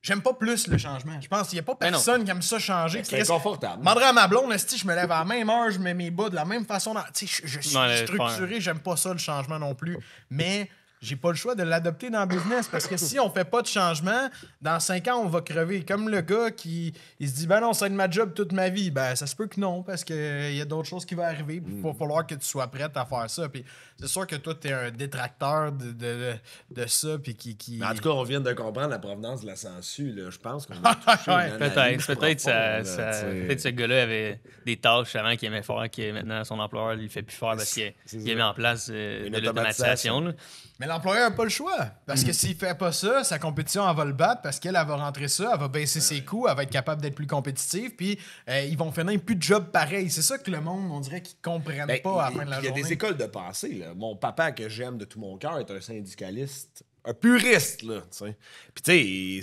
j'aime pas plus le changement. Je pense qu'il n'y a pas personne qui aime ça changer. C'est inconfortable. Je demanderais à ma blonde, si je me lève à la même heure, je mets mes bas de la même façon. Je suis structuré, j'aime pas ça le changement non plus. Mais j'ai pas le choix de l'adopter dans le business parce que si on fait pas de changement, dans 5 ans, on va crever. Comme le gars qui il se dit, ben non, ça va être ma job toute ma vie. Ben, ça se peut que non, parce qu'il y a d'autres choses qui vont arriver. Il va falloir que tu sois prête à faire ça. Puis c'est sûr que toi, t'es un détracteur de ça. Puis qui... Mais en tout cas, on vient de comprendre la provenance de la sangsue. Là. Je pense qu'on a touché Ouais, une Peut-être, analyse peut-être, profonde, là, peut-être ce gars-là avait des tâches avant qu'il aimait faire que maintenant son employeur il fait plus faire parce qu'il a mis en place de l'automatisation. Là. Mais l'employeur n'a pas le choix. Parce que s'il fait pas ça, sa compétition, elle va le battre parce qu'elle va rentrer ça, elle va baisser ses coûts, elle va être capable d'être plus compétitive, puis ils vont finir plus de job pareil. C'est ça que le monde, on dirait qu'ils comprennent pas à la fin de la Il y a journée. des écoles de pensée. Là. Mon papa, que j'aime de tout mon cœur, est un syndicaliste, un puriste. Là, t'sais. Puis,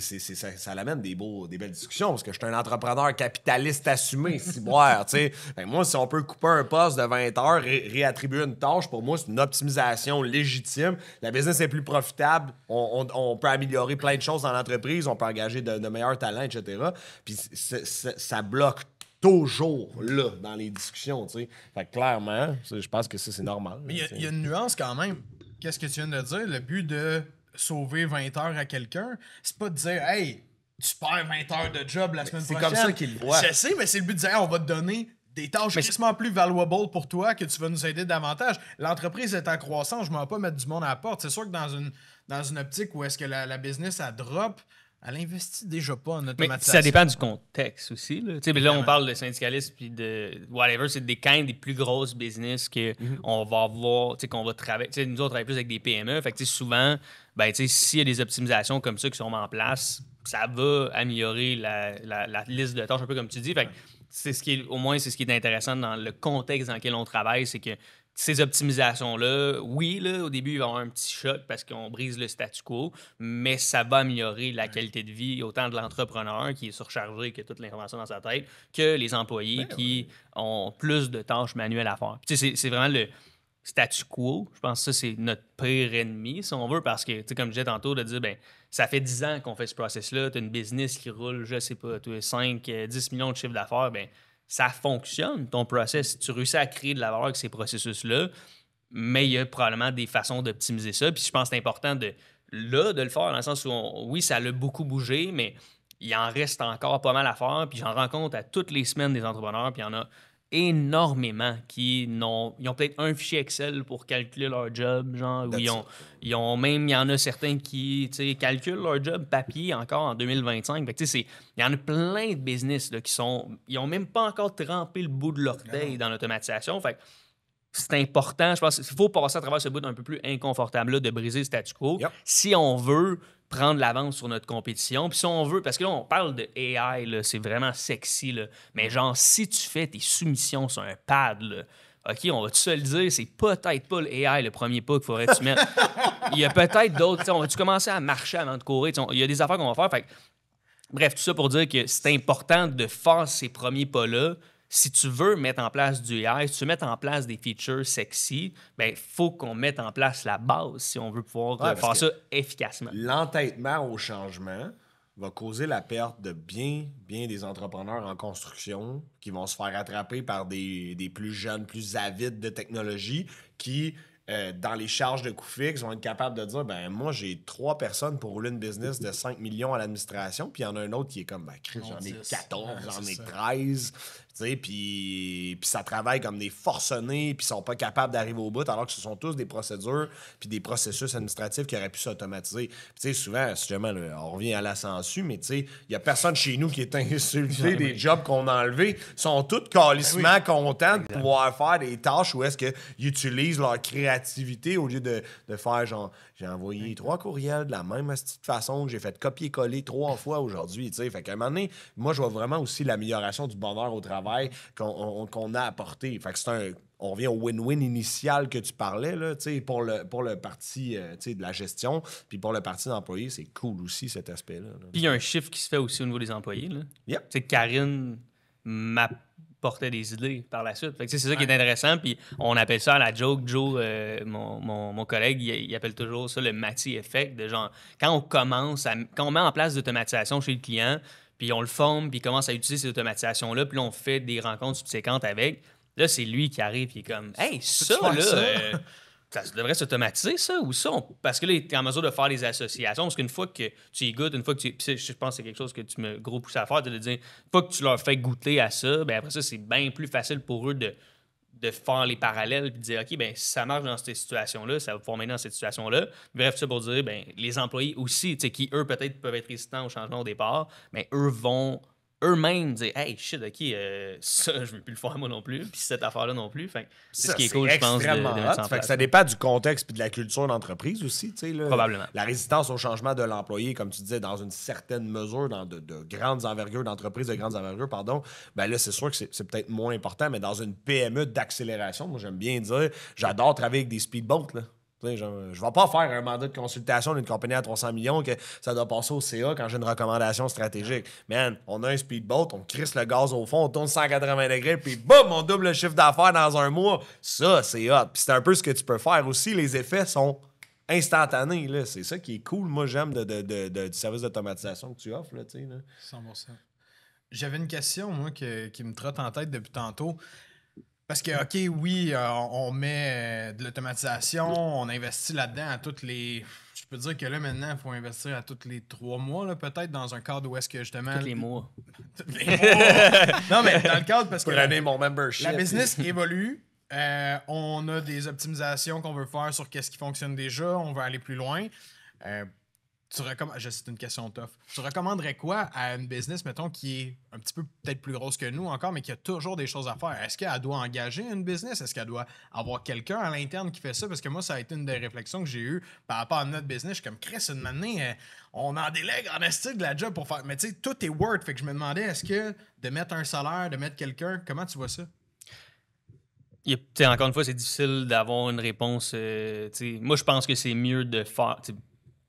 tu sais, ça l'amène des belles discussions parce que je suis un entrepreneur capitaliste assumé, ciboire. Moi, si on peut couper un poste de 20 heures, réattribuer une tâche, pour moi, c'est une optimisation légitime. La business est plus profitable. On peut améliorer plein de choses dans l'entreprise. On peut engager de meilleurs talents, etc. Puis, ça bloque toujours là dans les discussions, tu sais. Fait que clairement, je pense que ça, c'est normal. Mais il y a une nuance quand même. Qu'est-ce que tu viens de dire? Le but de sauver 20 heures à quelqu'un, c'est pas de dire, hey, tu perds 20 heures de job la semaine prochaine. C'est comme ça qu'il le voit. Je sais, mais c'est le but de dire, hey, on va te donner des tâches quasiment plus valuable pour toi que tu vas nous aider davantage. L'entreprise est en croissance, je ne vais pas mettre du monde à la porte. C'est sûr que dans une optique où est-ce que la business, elle drop, elle investit déjà pas en automatisation. Mais ça dépend du contexte aussi. Là, là on parle de syndicalisme puis de whatever. C'est des plus grosses business qu'on va avoir, qu'on va travailler. Nous, on travaille plus avec des PME. Fait que souvent, s'il y a des optimisations comme ça qui sont mises en place, ça va améliorer la liste de tâches, un peu comme tu dis. Fait que au moins, c'est ce qui est intéressant dans le contexte dans lequel on travaille, c'est que ces optimisations-là, oui, là, au début, il va y avoir un petit choc parce qu'on brise le statu quo, mais ça va améliorer la qualité de vie autant de l'entrepreneur qui est surchargé, qui a toute l'information dans sa tête, que les employés qui ont plus de tâches manuelles à faire. Puis, c'est vraiment le statu quo. Je pense que ça, c'est notre pire ennemi, si on veut, parce que, comme je disais tantôt, de dire, ça fait 10 ans qu'on fait ce process-là, tu as une business qui roule, je sais pas, tu as 5, 10 millions de chiffres d'affaires, ça fonctionne, ton process. Tu réussis à créer de la valeur avec ces processus-là, mais il y a probablement des façons d'optimiser ça. Puis je pense que c'est important de le faire, dans le sens où, oui, ça a beaucoup bougé, mais il en reste encore pas mal à faire. Puis j'en rencontre à toutes les semaines des entrepreneurs, puis il y en a énormément qui ils ont peut-être un fichier Excel pour calculer leur job, genre, où ils ont même, il y en a certains qui calculent leur job papier encore en 2025. Fait que, il y en a plein de business là, ils ont même pas encore trempé le bout de l'orteil dans l'automatisation. Fait que c'est important, je pense qu'il faut passer à travers ce bout un peu plus inconfortable là, de briser le statu quo. Si on veut prendre l'avance sur notre compétition. Puis si on veut, parce que là, on parle de AI, là, c'est vraiment sexy, là, mais genre, si tu fais tes soumissions sur un pad, là, OK, on va te le dire, c'est peut-être pas le AI le premier pas qu'il faudrait que tu mettes. Il y a peut-être d'autres, on va-tu commencer à marcher avant de courir? Il y a des affaires qu'on va faire. Fait que, bref, tout ça pour dire que c'est important de faire ces premiers pas-là. Si tu veux mettre en place du AI, si tu veux mettre en place des features sexy, il faut qu'on mette en place la base si on veut pouvoir faire ça efficacement. L'entêtement au changement va causer la perte de bien des entrepreneurs en construction qui vont se faire attraper par des plus jeunes, plus avides de technologie qui, dans les charges de coûts fixes, vont être capables de dire moi, j'ai 3 personnes pour rouler une business de 5 millions à l'administration, puis il y en a un autre qui est comme j'en ai 14, j'en ai 13. Puis ça travaille comme des forcenés, puis ils sont pas capables d'arriver au bout, alors que ce sont tous des procédures puis des processus administratifs qui auraient pu s'automatiser. Puis souvent, justement, là, on revient à la censure, mais il y a personne chez nous qui est insulté des jobs qu'on a enlevés. Ils sont tous calissement contents de pouvoir faire des tâches où est-ce qu'ils utilisent leur créativité au lieu de faire genre, j'ai envoyé 3 courriels de la même petite façon que j'ai fait copier-coller 3 fois aujourd'hui. Fait qu'à un moment donné, moi, je vois vraiment aussi l'amélioration du bonheur au travail qu'on a apporté. Fait que on revient au win-win initial que tu parlais là, pour le parti de la gestion, puis pour le parti d'employés, c'est cool aussi cet aspect-là. Puis il y a un chiffre qui se fait aussi au niveau des employés. Là. Yep. Karine m'apportait des idées par la suite. Fait que c'est ça qui est intéressant. Puis on appelle ça à la joke. Joe, mon collègue, il appelle toujours ça le Matty Effect. De genre, quand on met en place l'automatisation chez le client, puis on le forme, puis il commence à utiliser ces automatisations-là, puis là, on fait des rencontres subséquentes avec. Là, c'est lui qui arrive, puis il est comme « Hey, ça, là, ça devrait s'automatiser, ça, ou ça? Parce que là, tu es en mesure de faire des associations. Parce qu'une fois que tu y goûtes, une fois que tu. Puis je pense que c'est quelque chose que tu me gros poussé à faire, de dire, une fois que tu leur fais goûter à ça, ben après ça, c'est bien plus facile pour eux de faire les parallèles et de dire, OK, ben si ça marche dans cette situation-là, ça va pouvoir m'aider dans cette situation-là. Bref, ça pour dire, ben les employés aussi, tu sais, qui, eux, peut-être peuvent être résistants au changement au départ, mais eux vont eux-mêmes dire, hey, shit, OK, ça, je veux plus le faire moi non plus, puis cette affaire-là non plus. Fait c'est ce qui est cool, je pense, de mettre ça en place. Ça dépend du contexte et de la culture d'entreprise aussi. Là. Probablement. La résistance au changement de l'employé, comme tu disais, dans une certaine mesure, dans de grandes envergures, d'entreprises de grandes envergures, pardon, ben là, c'est sûr que c'est peut-être moins important, mais dans une PME d'accélération, moi, j'aime bien dire, j'adore travailler avec des speedboats, là. Genre, je vais pas faire un mandat de consultation d'une compagnie à 300 millions que ça doit passer au CA quand j'ai une recommandation stratégique. Man, on a un speedboat, on crisse le gaz au fond, on tourne 180 degrés, puis boum, on double le chiffre d'affaires dans un mois. Ça, c'est hot. Puis c'est un peu ce que tu peux faire aussi. Les effets sont instantanés. Là. C'est ça qui est cool. Moi, j'aime du service d'automatisation que tu offres. Là, 100%. J'avais une question, moi, qui me trotte en tête depuis tantôt. Parce que, OK, oui, on met de l'automatisation, on investit là-dedans à toutes les... Je peux dire que là, maintenant, il faut investir à tous les 3 mois, là, peut-être, dans un cadre où est-ce que, justement... Tous les mois. Tous les mois! Non, mais dans le cadre, parce que mon membership. La business évolue. On a des optimisations qu'on veut faire sur qu'est-ce qui fonctionne déjà. On veut aller plus loin. C'est une question tough. Tu recommanderais quoi à une business, mettons, qui est un petit peu peut-être plus grosse que nous encore, mais qui a toujours des choses à faire? Est-ce qu'elle doit engager une business? Est-ce qu'elle doit avoir quelqu'un à l'interne qui fait ça? Parce que moi, ça a été une des réflexions que j'ai eues par rapport à notre business. Je suis comme, Chris, une année, on en délègue en esti de la job pour faire... Mais tu sais, tout est Word. Fait que je me demandais, est-ce que de mettre un salaire, de mettre quelqu'un, comment tu vois ça? Encore une fois, c'est difficile d'avoir une réponse. Moi, je pense que c'est mieux de faire...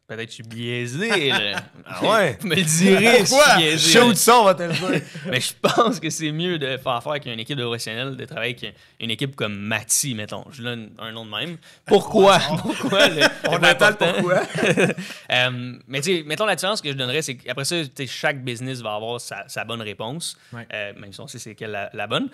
Peut-être que je suis biaisé, là. Ah ouais? Vous me le direz, pourquoi? je suis biaisé. Show de son, on va te le dire. Mais je pense que c'est mieux de faire affaire avec une équipe de professionnels, de travailler avec une équipe comme Mati, mettons. Je donne un nom de même. Pourquoi? Pourquoi? On attend le pourquoi. Mais tu sais, mettons la différence que je donnerais, c'est qu'après ça, chaque business va avoir sa bonne réponse. Ouais. Même si on sait c'est quelle la bonne.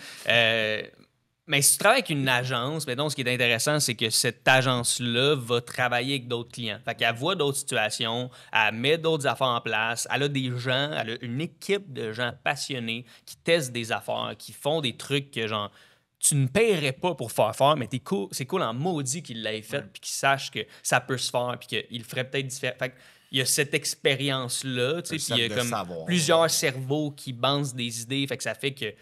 Mais si tu travailles avec une agence, mettons, ce qui est intéressant, c'est que cette agence-là va travailler avec d'autres clients. Fait qu'elle voit d'autres situations, elle met d'autres affaires en place, elle a des gens, elle a une équipe de gens passionnés qui testent des affaires, qui font des trucs que, genre, tu ne paierais pas pour faire, mais c'est cool en maudit qu'il l'ait fait, puis qu'il sache que ça peut se faire, puis qu'il le ferait peut-être différent. Fait il y a cette expérience-là, tu sais, puis il y a comme plusieurs cerveaux qui balancent des idées, fait que ça fait que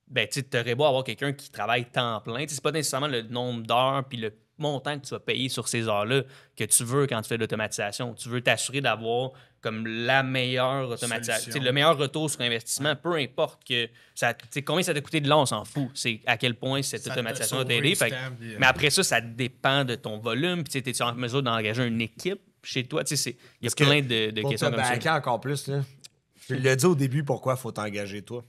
ben, tu aurais beau avoir quelqu'un qui travaille temps plein. C'est pas nécessairement le nombre d'heures puis le montant que tu vas payer sur ces heures-là que tu veux quand tu fais de l'automatisation. Tu veux t'assurer d'avoir comme la meilleure automatisation, le meilleur retour sur investissement, peu importe que ça, combien ça t'a coûté de l'an, on s'en fout. C'est à quel point cette automatisation t'a aidé. Mais après ça dépend de ton volume. Puis tu es en mesure d'engager une équipe chez toi. Il y a plein de questions comme ça. Encore plus, là, je l'ai dit au début pourquoi il faut t'engager toi.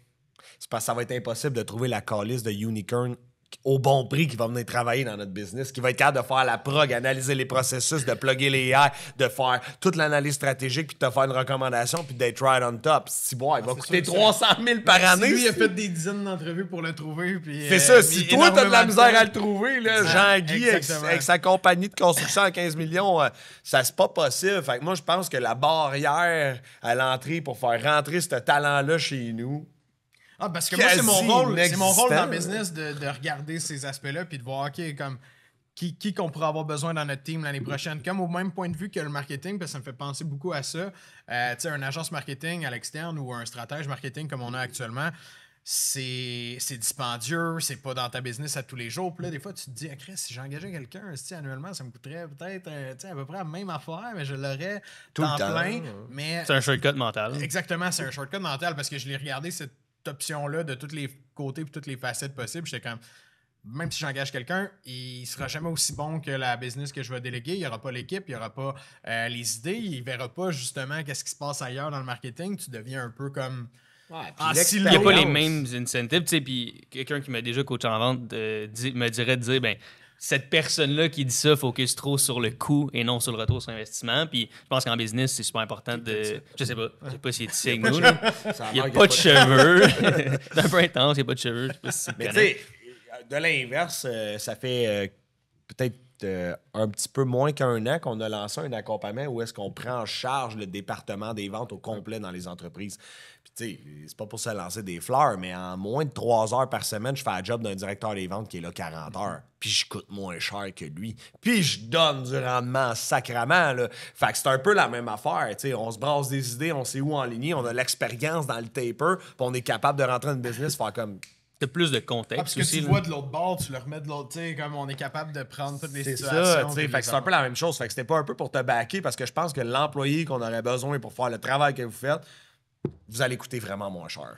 C'est parce que ça va être impossible de trouver la calice de unicorn au bon prix qui va venir travailler dans notre business, qui va être capable de faire la prog, analyser les processus, de plugger les AI, de faire toute l'analyse stratégique, puis de te faire une recommandation, puis d'être right on top. Si bon, il va coûter 300 000 par année. Lui, il a fait des dizaines d'entrevues pour le trouver. Puis, c'est ça. Si toi, t'as de la misère à le trouver, là, Jean-Guy, avec sa compagnie de construction à 15 millions, ça c'est pas possible. Fait que moi, je pense que la barrière à l'entrée pour faire rentrer ce talent-là chez nous, parce que moi, c'est mon rôle dans le business de regarder ces aspects-là puis de voir, OK, comme qui qu'on pourrait avoir besoin dans notre team l'année prochaine. Comme au même point de vue que le marketing, parce que ça me fait penser beaucoup à ça. Tu sais, une agence marketing à l'externe ou un stratège marketing comme on a actuellement, c'est dispendieux, c'est pas dans ta business à tous les jours. Puis là, des fois, tu te dis, Chris, si j'engageais quelqu'un annuellement, ça me coûterait peut-être à peu près la même affaire, mais je l'aurais tout temps le temps. Plein. Mais c'est un shortcut mental. Exactement, c'est un shortcut mental parce que je l'ai regardé cette option-là de tous les côtés et toutes les facettes possibles. J'étais comme, même si j'engage quelqu'un, il sera jamais aussi bon que la business que je vais déléguer. Il n'y aura pas l'équipe, il n'y aura pas les idées, il ne verra pas justement qu'est-ce qui se passe ailleurs dans le marketing. Tu deviens un peu comme... il n'y a pas les mêmes incentives. Puis quelqu'un qui m'a déjà coaché en vente me dirait de dire, ben cette personne-là qui dit ça focus trop sur le coût et non sur le retour sur investissement. Puis je pense qu'en business, c'est super important de... Je sais pas s'il est ici avec nous. Il n'y a pas de cheveux. C'est un peu intense, il n'y a pas de cheveux. Je sais pas si mais tu sais, de l'inverse, ça fait peut-être un petit peu moins qu'un an qu'on a lancé un accompagnement où est-ce qu'on prend en charge le département des ventes au complet dans les entreprises. Puis, tu sais, c'est pas pour se lancer des fleurs, mais en moins de 3 heures par semaine, je fais le job d'un directeur des ventes qui est là 40 heures. Puis, je coûte moins cher que lui. Puis, je donne du rendement sacrament, là. Fait que c'est un peu la même affaire, tu sais. On se brasse des idées, on sait où enligner, on a l'expérience dans le taper, puis on est capable de rentrer dans le business, faire comme... T'as plus de contexte Parce que aussi. tu là. vois de l'autre bord, tu le remets de l'autre, tu sais, comme on est capable de prendre toutes les C'est situations. ça, tu sais. puis Fait que c'est un peu la même chose. Fait que c'était pas un peu pour te backer parce que je pense que l'employé qu'on aurait besoin pour faire le travail que vous faites, vous allez coûter vraiment moins cher.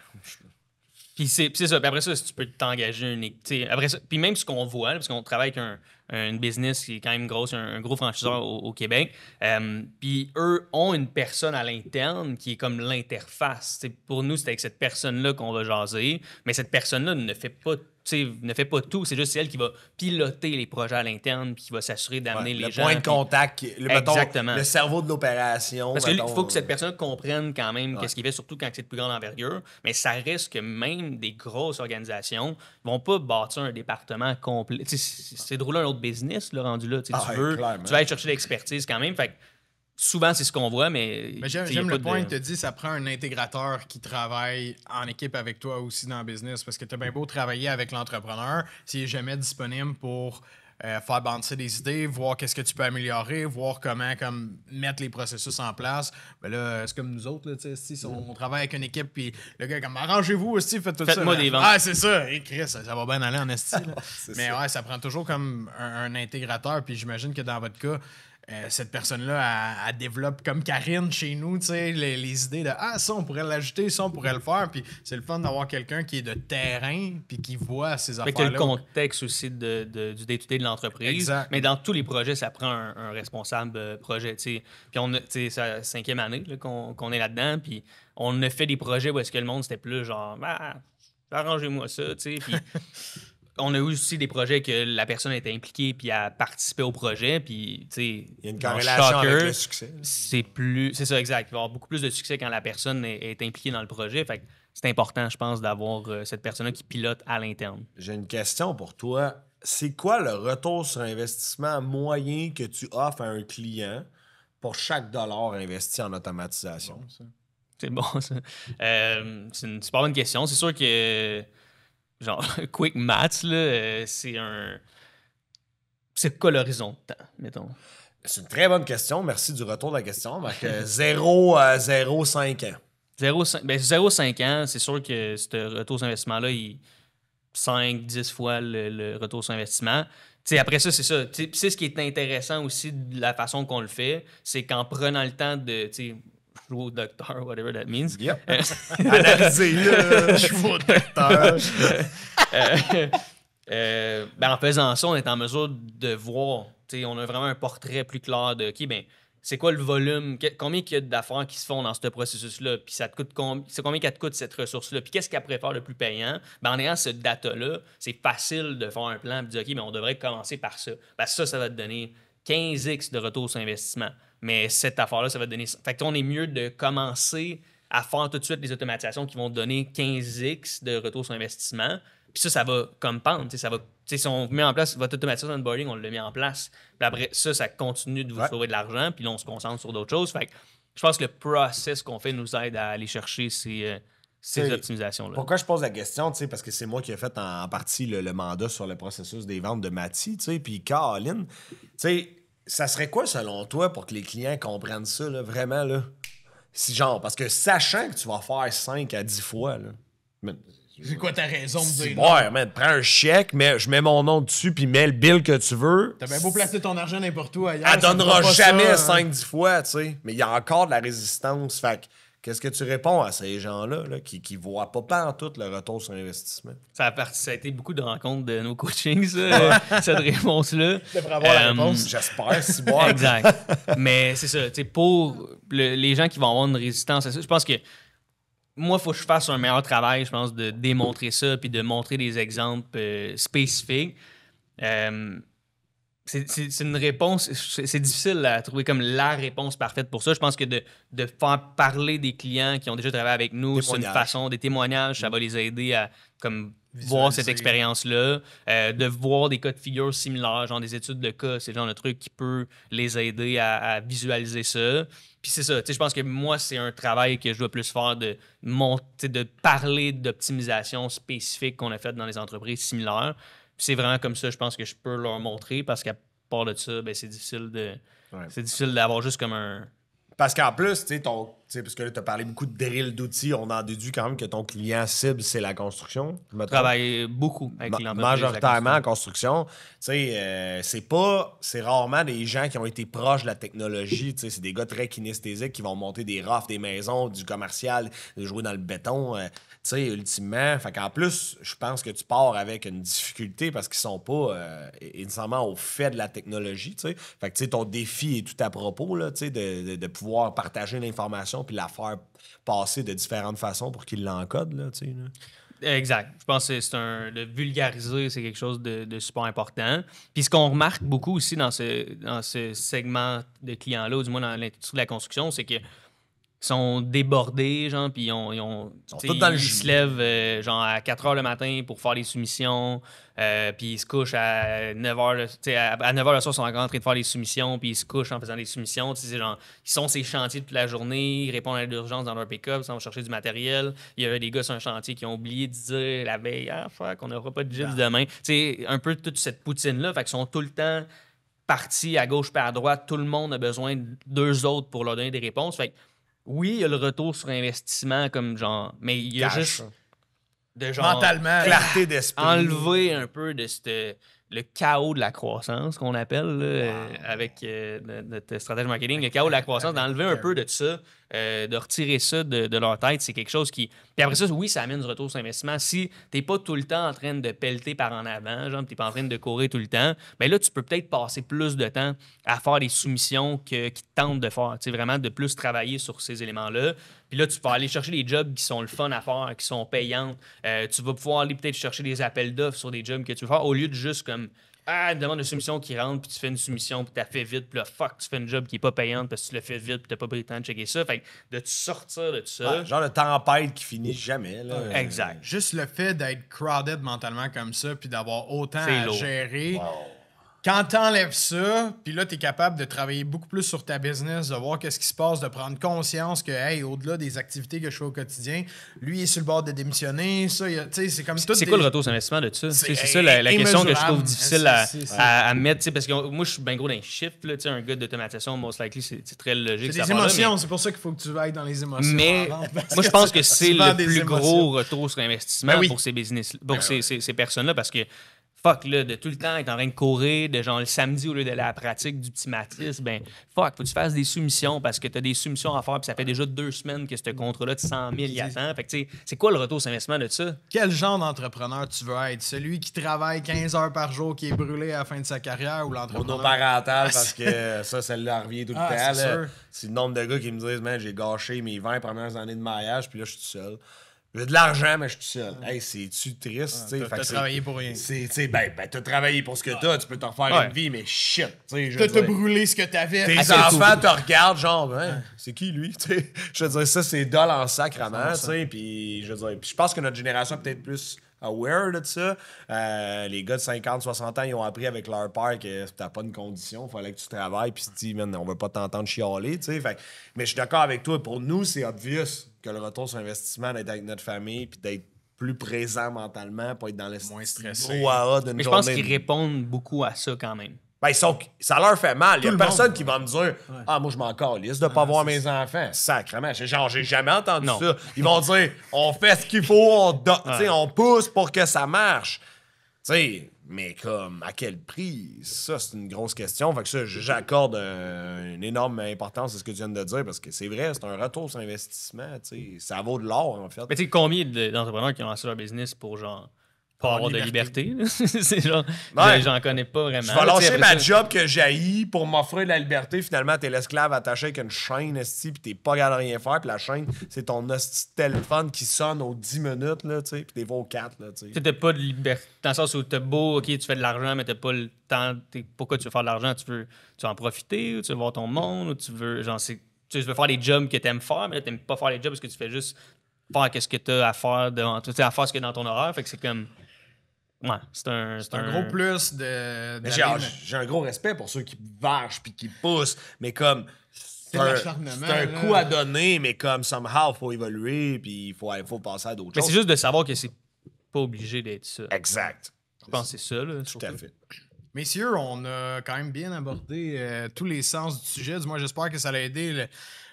Puis c'est ça. Puis après ça, si tu peux t'engager après ça, puis même ce qu'on voit, là, parce qu'on travaille avec une business qui est quand même grosse, un gros franchiseur au Québec, puis eux ont une personne à l'interne qui est comme l'interface. T'sais, pour nous, c'est avec cette personne-là qu'on va jaser, mais cette personne-là ne fait pas tout. C'est juste elle qui va piloter les projets à l'interne puis qui va s'assurer d'amener les le gens. point de contact, Exactement. le cerveau de l'opération. Parce qu'il mettons, faut que cette personne comprenne quand même qu'est-ce qu'il fait, surtout quand c'est de plus grande envergure. Mais ça reste que même des grosses organisations vont pas bâtir un département complet. C'est de rouler un autre business, le rendu là. Tu veux aller chercher l'expertise quand même. Fait que souvent, c'est ce qu'on voit, mais j'aime le point que tu as dit, ça prend un intégrateur qui travaille en équipe avec toi aussi dans le business. Parce que tu as bien beau travailler avec l'entrepreneur, s'il n'est jamais disponible pour faire bouncer des idées, voir qu'est-ce que tu peux améliorer, voir comment mettre les processus en place. Ben là, c'est comme nous autres, là, si on travaille avec une équipe, puis le gars est comme arrangez-vous aussi, faites tout ça. Faites-moi des ventes. Ah, c'est ça. Et Chris, ça va bien aller en esti. Mais ouais, ça prend toujours comme un intégrateur. Puis j'imagine que dans votre cas, cette personne-là, elle développe comme Karine chez nous, tu sais, les idées de ça, on pourrait l'ajouter, ça, on pourrait le faire. Puis c'est le fun d'avoir quelqu'un qui est de terrain puis qui voit ces affaires-là. Fait que le contexte aussi du day-to-day de l'entreprise. Exact. Mais dans tous les projets, ça prend un responsable projet, tu sais. Puis c'est la 5e année là, qu'on est là-dedans. Puis on a fait des projets où est-ce que le monde, c'était plus genre, arrangez-moi ça, tu sais. Puis on a eu aussi des projets que la personne était impliquée puis a participé au projet. Puis, tu sais, il y a une corrélation avec le succès. C'est ça, exact. Il va y avoir beaucoup plus de succès quand la personne est impliquée dans le projet. Fait que c'est important, je pense, d'avoir cette personne-là qui pilote à l'interne. J'ai une question pour toi. C'est quoi le retour sur investissement moyen que tu offres à un client pour chaque dollar investi en automatisation? C'est bon, ça. C'est une super bonne question. C'est sûr que genre, quick maths, là, c'est quoi l'horizon de temps, mettons? C'est une très bonne question. Merci du retour de la question. Donc, 0 à 0,5 ans. 0,5 ans, c'est sûr que ce retour sur investissement-là, 5-10 fois le retour sur investissement. T'sais, après ça, c'est ça. C'est ce qui est intéressant aussi de la façon qu'on le fait, c'est qu'en prenant le temps de jouer au docteur, whatever that means. Yep. Analysez-le. Je joue au docteur. En faisant ça, on est en mesure de voir. On a vraiment un portrait plus clair de OK, c'est quoi le volume, combien il y a d'affaires qui se font dans ce processus-là, puis ça te coûte c'est combien ça te coûte cette ressource-là, puis qu'est-ce qu'elle pourrait faire le plus payant. En ayant ce data-là, c'est facile de faire un plan et de dire OK, on devrait commencer par ça. Parce que ça va te donner 15x de retour sur investissement. Mais cette affaire-là, ça va te donner... Fait que on est mieux de commencer à faire tout de suite les automatisations qui vont te donner 15x de retour sur investissement. Puis ça va comme pendre. Si on met en place votre automatisation d'onboarding, on l'a mis en place. Puis après ça continue de vous sauver de l'argent. Puis là, on se concentre sur d'autres choses. Fait que je pense que le process qu'on fait nous aide à aller chercher ces optimisations-là. Pourquoi je pose la question? Parce que c'est moi qui ai fait en partie le mandat sur le processus des ventes de Mathy. Puis Caroline, ça serait quoi selon toi pour que les clients comprennent ça, là, vraiment? Là? Parce que sachant que tu vas faire 5 à 10 fois, là, c'est quoi ta raison de dire ouais, man, prends un chèque, je mets mon nom dessus, puis mets le bill que tu veux. T'as bien beau placer ton argent n'importe où ailleurs. Elle donnera jamais 5-10 fois, tu sais. Mais il y a encore de la résistance. Fait que, qu'est-ce que tu réponds à ces gens-là là, qui voient pas en tout le retour sur investissement? Ça a été beaucoup de rencontres de nos coachings, cette réponse-là. Tu devrais avoir la réponse. J'espère, si bon. Exact. Mais c'est ça, pour les gens qui vont avoir une résistance à ça, je pense que moi, il faut que je fasse un meilleur travail, je pense, de démontrer ça puis de montrer des exemples spécifiques. C'est une réponse, c'est difficile à trouver comme la réponse parfaite pour ça. Je pense que de faire parler des clients qui ont déjà travaillé avec nous, c'est une façon, des témoignages, ça va les aider à comme voir cette expérience-là, de voir des cas de figure similaires, genre des études de cas, c'est le genre de truc qui peut les aider à visualiser ça. Puis c'est ça, tu sais, je pense que moi, c'est un travail que je dois plus faire de parler d'optimisation spécifique qu'on a fait dans les entreprises similaires. Puis c'est vraiment comme ça, je pense que je peux leur montrer, parce qu'à part de ça, ben, c'est difficile d'avoir juste comme un... Parce qu'en plus, tu sais, parce que là, tu as parlé beaucoup de drill d'outils, on en déduit quand même que ton client cible, c'est la construction. Je travaille beaucoup avec l'entreprise. Majoritairement en construction. Tu sais, c'est rarement des gens qui ont été proches de la technologie. Tu sais, c'est des gars très kinesthésiques qui vont monter des rafts, des maisons, du commercial, de jouer dans le béton. Tu sais, ultimement. Fait qu'en plus, je pense que tu pars avec une difficulté parce qu'ils sont pas nécessairement au fait de la technologie. Tu sais. Fait que tu sais, ton défi est tout à propos, là, tu sais, de pouvoir partager l'information puis la faire passer de différentes façons pour qu'ils l'encodent, là, tu sais. Là. Exact. Je pense que de vulgariser, c'est quelque chose de super important. Puis ce qu'on remarque beaucoup aussi dans ce segment de clients-là, ou du moins dans l'industrie de la construction, c'est que sont débordés, genre, puis ils sont tous dans le ils se lèvent genre à 4 h le matin pour faire des soumissions, puis ils se couchent à 9 h, à 9 h le soir, ils sont encore en train de faire des soumissions, puis ils se couchent en faisant des soumissions. C'est genre, ils sont ces chantiers toute la journée, ils répondent à l'urgence dans leur pick-up, ils vont chercher du matériel. Il y a des gars sur un chantier qui ont oublié de dire la veille, fuck, on n'aura pas de gyps demain. C'est un peu toute cette poutine-là, fait qu'ils sont tout le temps partis à gauche et à droite. Tout le monde a besoin d'eux autres pour leur donner des réponses. Fait que, oui, il y a le retour sur investissement comme genre, mais il y a juste de genre mentalement, clarté d'esprit, enlever un peu de le chaos de la croissance qu'on appelle là, avec notre stratège marketing, le chaos de la croissance, d'enlever un peu de ça, de retirer ça de leur tête, c'est quelque chose qui... Puis après ça, oui, ça amène du retour sur investissement. Si t'es pas tout le temps en train de pelleter par en avant, genre, t'es pas en train de courir tout le temps, bien là, tu peux peut-être passer plus de temps à faire des soumissions qui te tentent de faire. Tu sais, vraiment de plus travailler sur ces éléments-là. Puis là, tu peux aller chercher des jobs qui sont le fun à faire, qui sont payantes. Tu vas pouvoir aller peut-être chercher des appels d'offres sur des jobs que tu veux faire, au lieu de juste comme une demande de soumission qui rentre, puis tu fais une soumission, puis tu la fais vite, puis là, fuck, tu fais une job qui est pas payante parce que tu l'as fait vite, puis t'as pas pris le temps de checker ça. Fait que de te sortir de tout ça. Ouais, genre le tempête qui finit jamais. Là. Exact. Juste le fait d'être crowded mentalement comme ça, puis d'avoir autant C'est à lourd. gérer. Quand t'enlèves ça, puis là, t'es capable de travailler beaucoup plus sur ta business, de voir qu'est-ce qui se passe, de prendre conscience que, hey, au-delà des activités que je fais au quotidien, lui, il est sur le bord de démissionner, ça, tu sais, c'est comme tout. C'est quoi le retour sur investissement de ça? C'est ça la question que je trouve immesurable. difficile à mettre, tu sais, parce que moi, je suis bien gros dans les chiffres, là, tu sais, un gars d'automatisation, most likely, c'est très logique. C'est cette des affaire-là, émotions, c'est pour ça qu'il faut que tu ailles dans les émotions. Mais avant, parce moi, je pense que c'est c'est souvent le des plus émotions. gros retour sur investissement Ben oui. pour ces business, pour ces personnes-là, parce que fuck, là, de tout le temps être en train de courir, de genre le samedi au lieu d'aller à la pratique du petit Mathis, ben fuck, faut que tu fasses des soumissions parce que t'as des soumissions à faire, puis ça fait déjà 2 semaines que ce contrat-là de 100 000 y attend. Fait que, tu sais, c'est quoi le retour sur investissement de ça? Quel genre d'entrepreneur tu veux être? Celui qui travaille 15 heures par jour, qui est brûlé à la fin de sa carrière, ou l'entrepreneur? Monoparental, parce que ça, celle-là revient tout le temps. C'est là. sûr. C'est le nombre de gars qui me disent, man, j'ai gâché mes 20 premières années de mariage, puis là, je suis tout seul. J'ai de l'argent, mais je suis tout seul. Hey, c'est-tu triste, tu sais? T'as travaillé pour rien. T'as travaillé pour ce que t'as, tu peux te refaire une vie, mais shit, tu sais, je veux T'as dire. brûlé ce que t'avais. Tes enfants te regardent, genre, c'est qui lui? Tu sais, je veux dire, ça, c'est dole en sacrament, tu sais. Puis, je veux dire, puis je pense que notre génération est peut-être plus aware de ça. Les gars de 50, 60 ans, ils ont appris avec leur père que t'as pas une condition, il fallait que tu travailles, puis tu te dis, man, on veut pas t'entendre chialer, tu sais. Fait, mais je suis d'accord avec toi, pour nous, c'est obvious que le retour sur investissement, d'être avec notre famille, puis d'être plus présent mentalement, pas être dans le Moins stressé. brouhaha d'une Mais je pense journée. qu'ils répondent beaucoup à ça quand même. Ben, ça leur fait mal. Il y a le personne monde. qui va me dire moi, je m'en calisse de pas voir mes enfants. Sacrement. Genre, j'ai jamais entendu Non. ça. Ils vont dire on fait ce qu'il faut, on pousse pour que ça marche. Tu sais, mais comme, à quel prix? Ça, c'est une grosse question. Fait que ça, j'accorde une énorme importance à ce que tu viens de dire parce que c'est vrai, c'est un retour sur investissement. Tu sais, ça vaut de l'or, en fait. Mais tu sais, combien d'entrepreneurs qui ont lancé leur business pour genre pas avoir de liberté? Là? C'est genre, Ouais. j'en connais pas vraiment. Je vais là, tu sais, lâcher après ma ça- job que j'haïs pour m'offrir de la liberté. Finalement, t'es l'esclave attaché avec une chaîne, esti, pis t'es pas capable de rien faire. Puis la chaîne, c'est ton esti de téléphone qui sonne aux 10 minutes, là, tu sais, pis des fois aux 4, là, tu sais. Tu n'as pas de liberté. Dans le sens où t'as beau, ok, tu fais de l'argent, mais t'as pas le temps. Pourquoi tu veux faire de l'argent? Tu veux en profiter, ou tu veux voir ton monde, ou tu veux, genre, tu veux faire des jobs que t'aimes faire, mais là, t'aimes pas faire les jobs parce que tu fais juste faire qu'est-ce que t'as à faire, à faire ce qu'il y a dans ton horaire. Fait que c'est comme. Ouais, c'est un gros plus de. Mais d'aller- j'ai un gros respect pour ceux qui vachent puis qui poussent, mais comme c'est de un, l'acharnement, c'est un là. coup à donner, mais comme somehow faut évoluer puis il faut passer à d'autres Mais choses. c'est juste de savoir que c'est pas obligé d'être ça. Exact. Je pense que c'est ça, là. Tout à fait. Messieurs, on a quand même bien abordé tous les sens du sujet. Du moins, j'espère que ça a aidé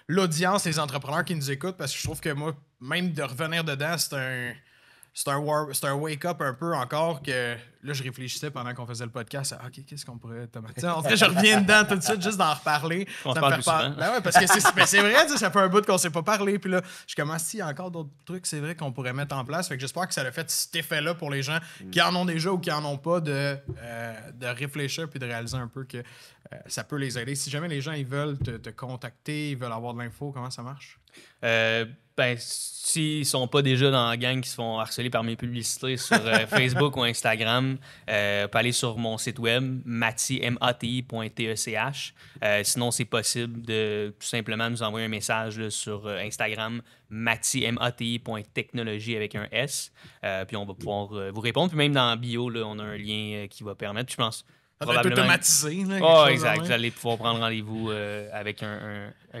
l'audience, les entrepreneurs qui nous écoutent, parce que je trouve que moi, même de revenir dedans, c'est un wake-up un peu encore que là, je réfléchissais pendant qu'on faisait le podcast. OK, qu'est-ce qu'on pourrait automatiser? En fait, je reviens dedans tout de suite juste d'en reparler. On se Ça me parle fait plus peur. souvent. Ben ouais, parce que c'est vrai, tu sais, ça fait un bout qu'on s'est pas parlé. Puis là, je commence, s'il y a encore d'autres trucs, c'est vrai qu'on pourrait mettre en place. Fait que j'espère que ça a fait cet effet-là pour les gens qui en ont déjà ou qui en ont pas de réfléchir puis de réaliser un peu que ça peut les aider. Si jamais les gens ils veulent te contacter, ils veulent avoir de l'info, comment ça marche? Ben, s'ils sont pas déjà dans la gang qui se font harceler par mes publicités sur Facebook ou Instagram, peut aller sur mon site web mati.tech. Sinon, c'est possible de tout simplement nous envoyer un message là, sur Instagram mati.technologie avec un S. Puis on va pouvoir vous répondre. Puis même dans la bio, là, on a un lien qui va permettre. Puis je pense Ça doit être automatisé. Là, quelque Oh, chose de exact. même. Vous allez pouvoir prendre rendez-vous avec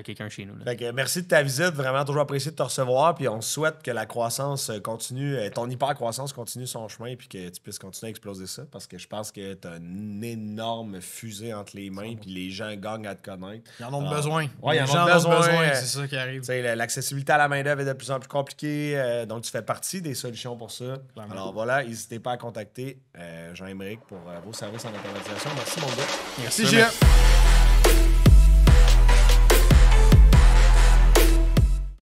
quelqu'un chez nous. Là. Fait que merci de ta visite, vraiment toujours apprécié de te recevoir, puis on souhaite que la croissance continue, ton hyper-croissance continue son chemin, puis que tu puisses continuer à exploser ça, parce que je pense que tu as une énorme fusée entre les mains, puis les gens gagnent à te connaître. Ils en ont Alors, besoin. Ouais, ils Les en gens ont besoin. c'est ça qui arrive. Tu sais, l'accessibilité à la main-d'œuvre est de plus en plus compliquée, donc tu fais partie des solutions pour ça. Clairement. Alors voilà, n'hésitez pas à contacter Jean-Émeric pour vos services en automatisation. Merci, mon gars. Merci, Gilles.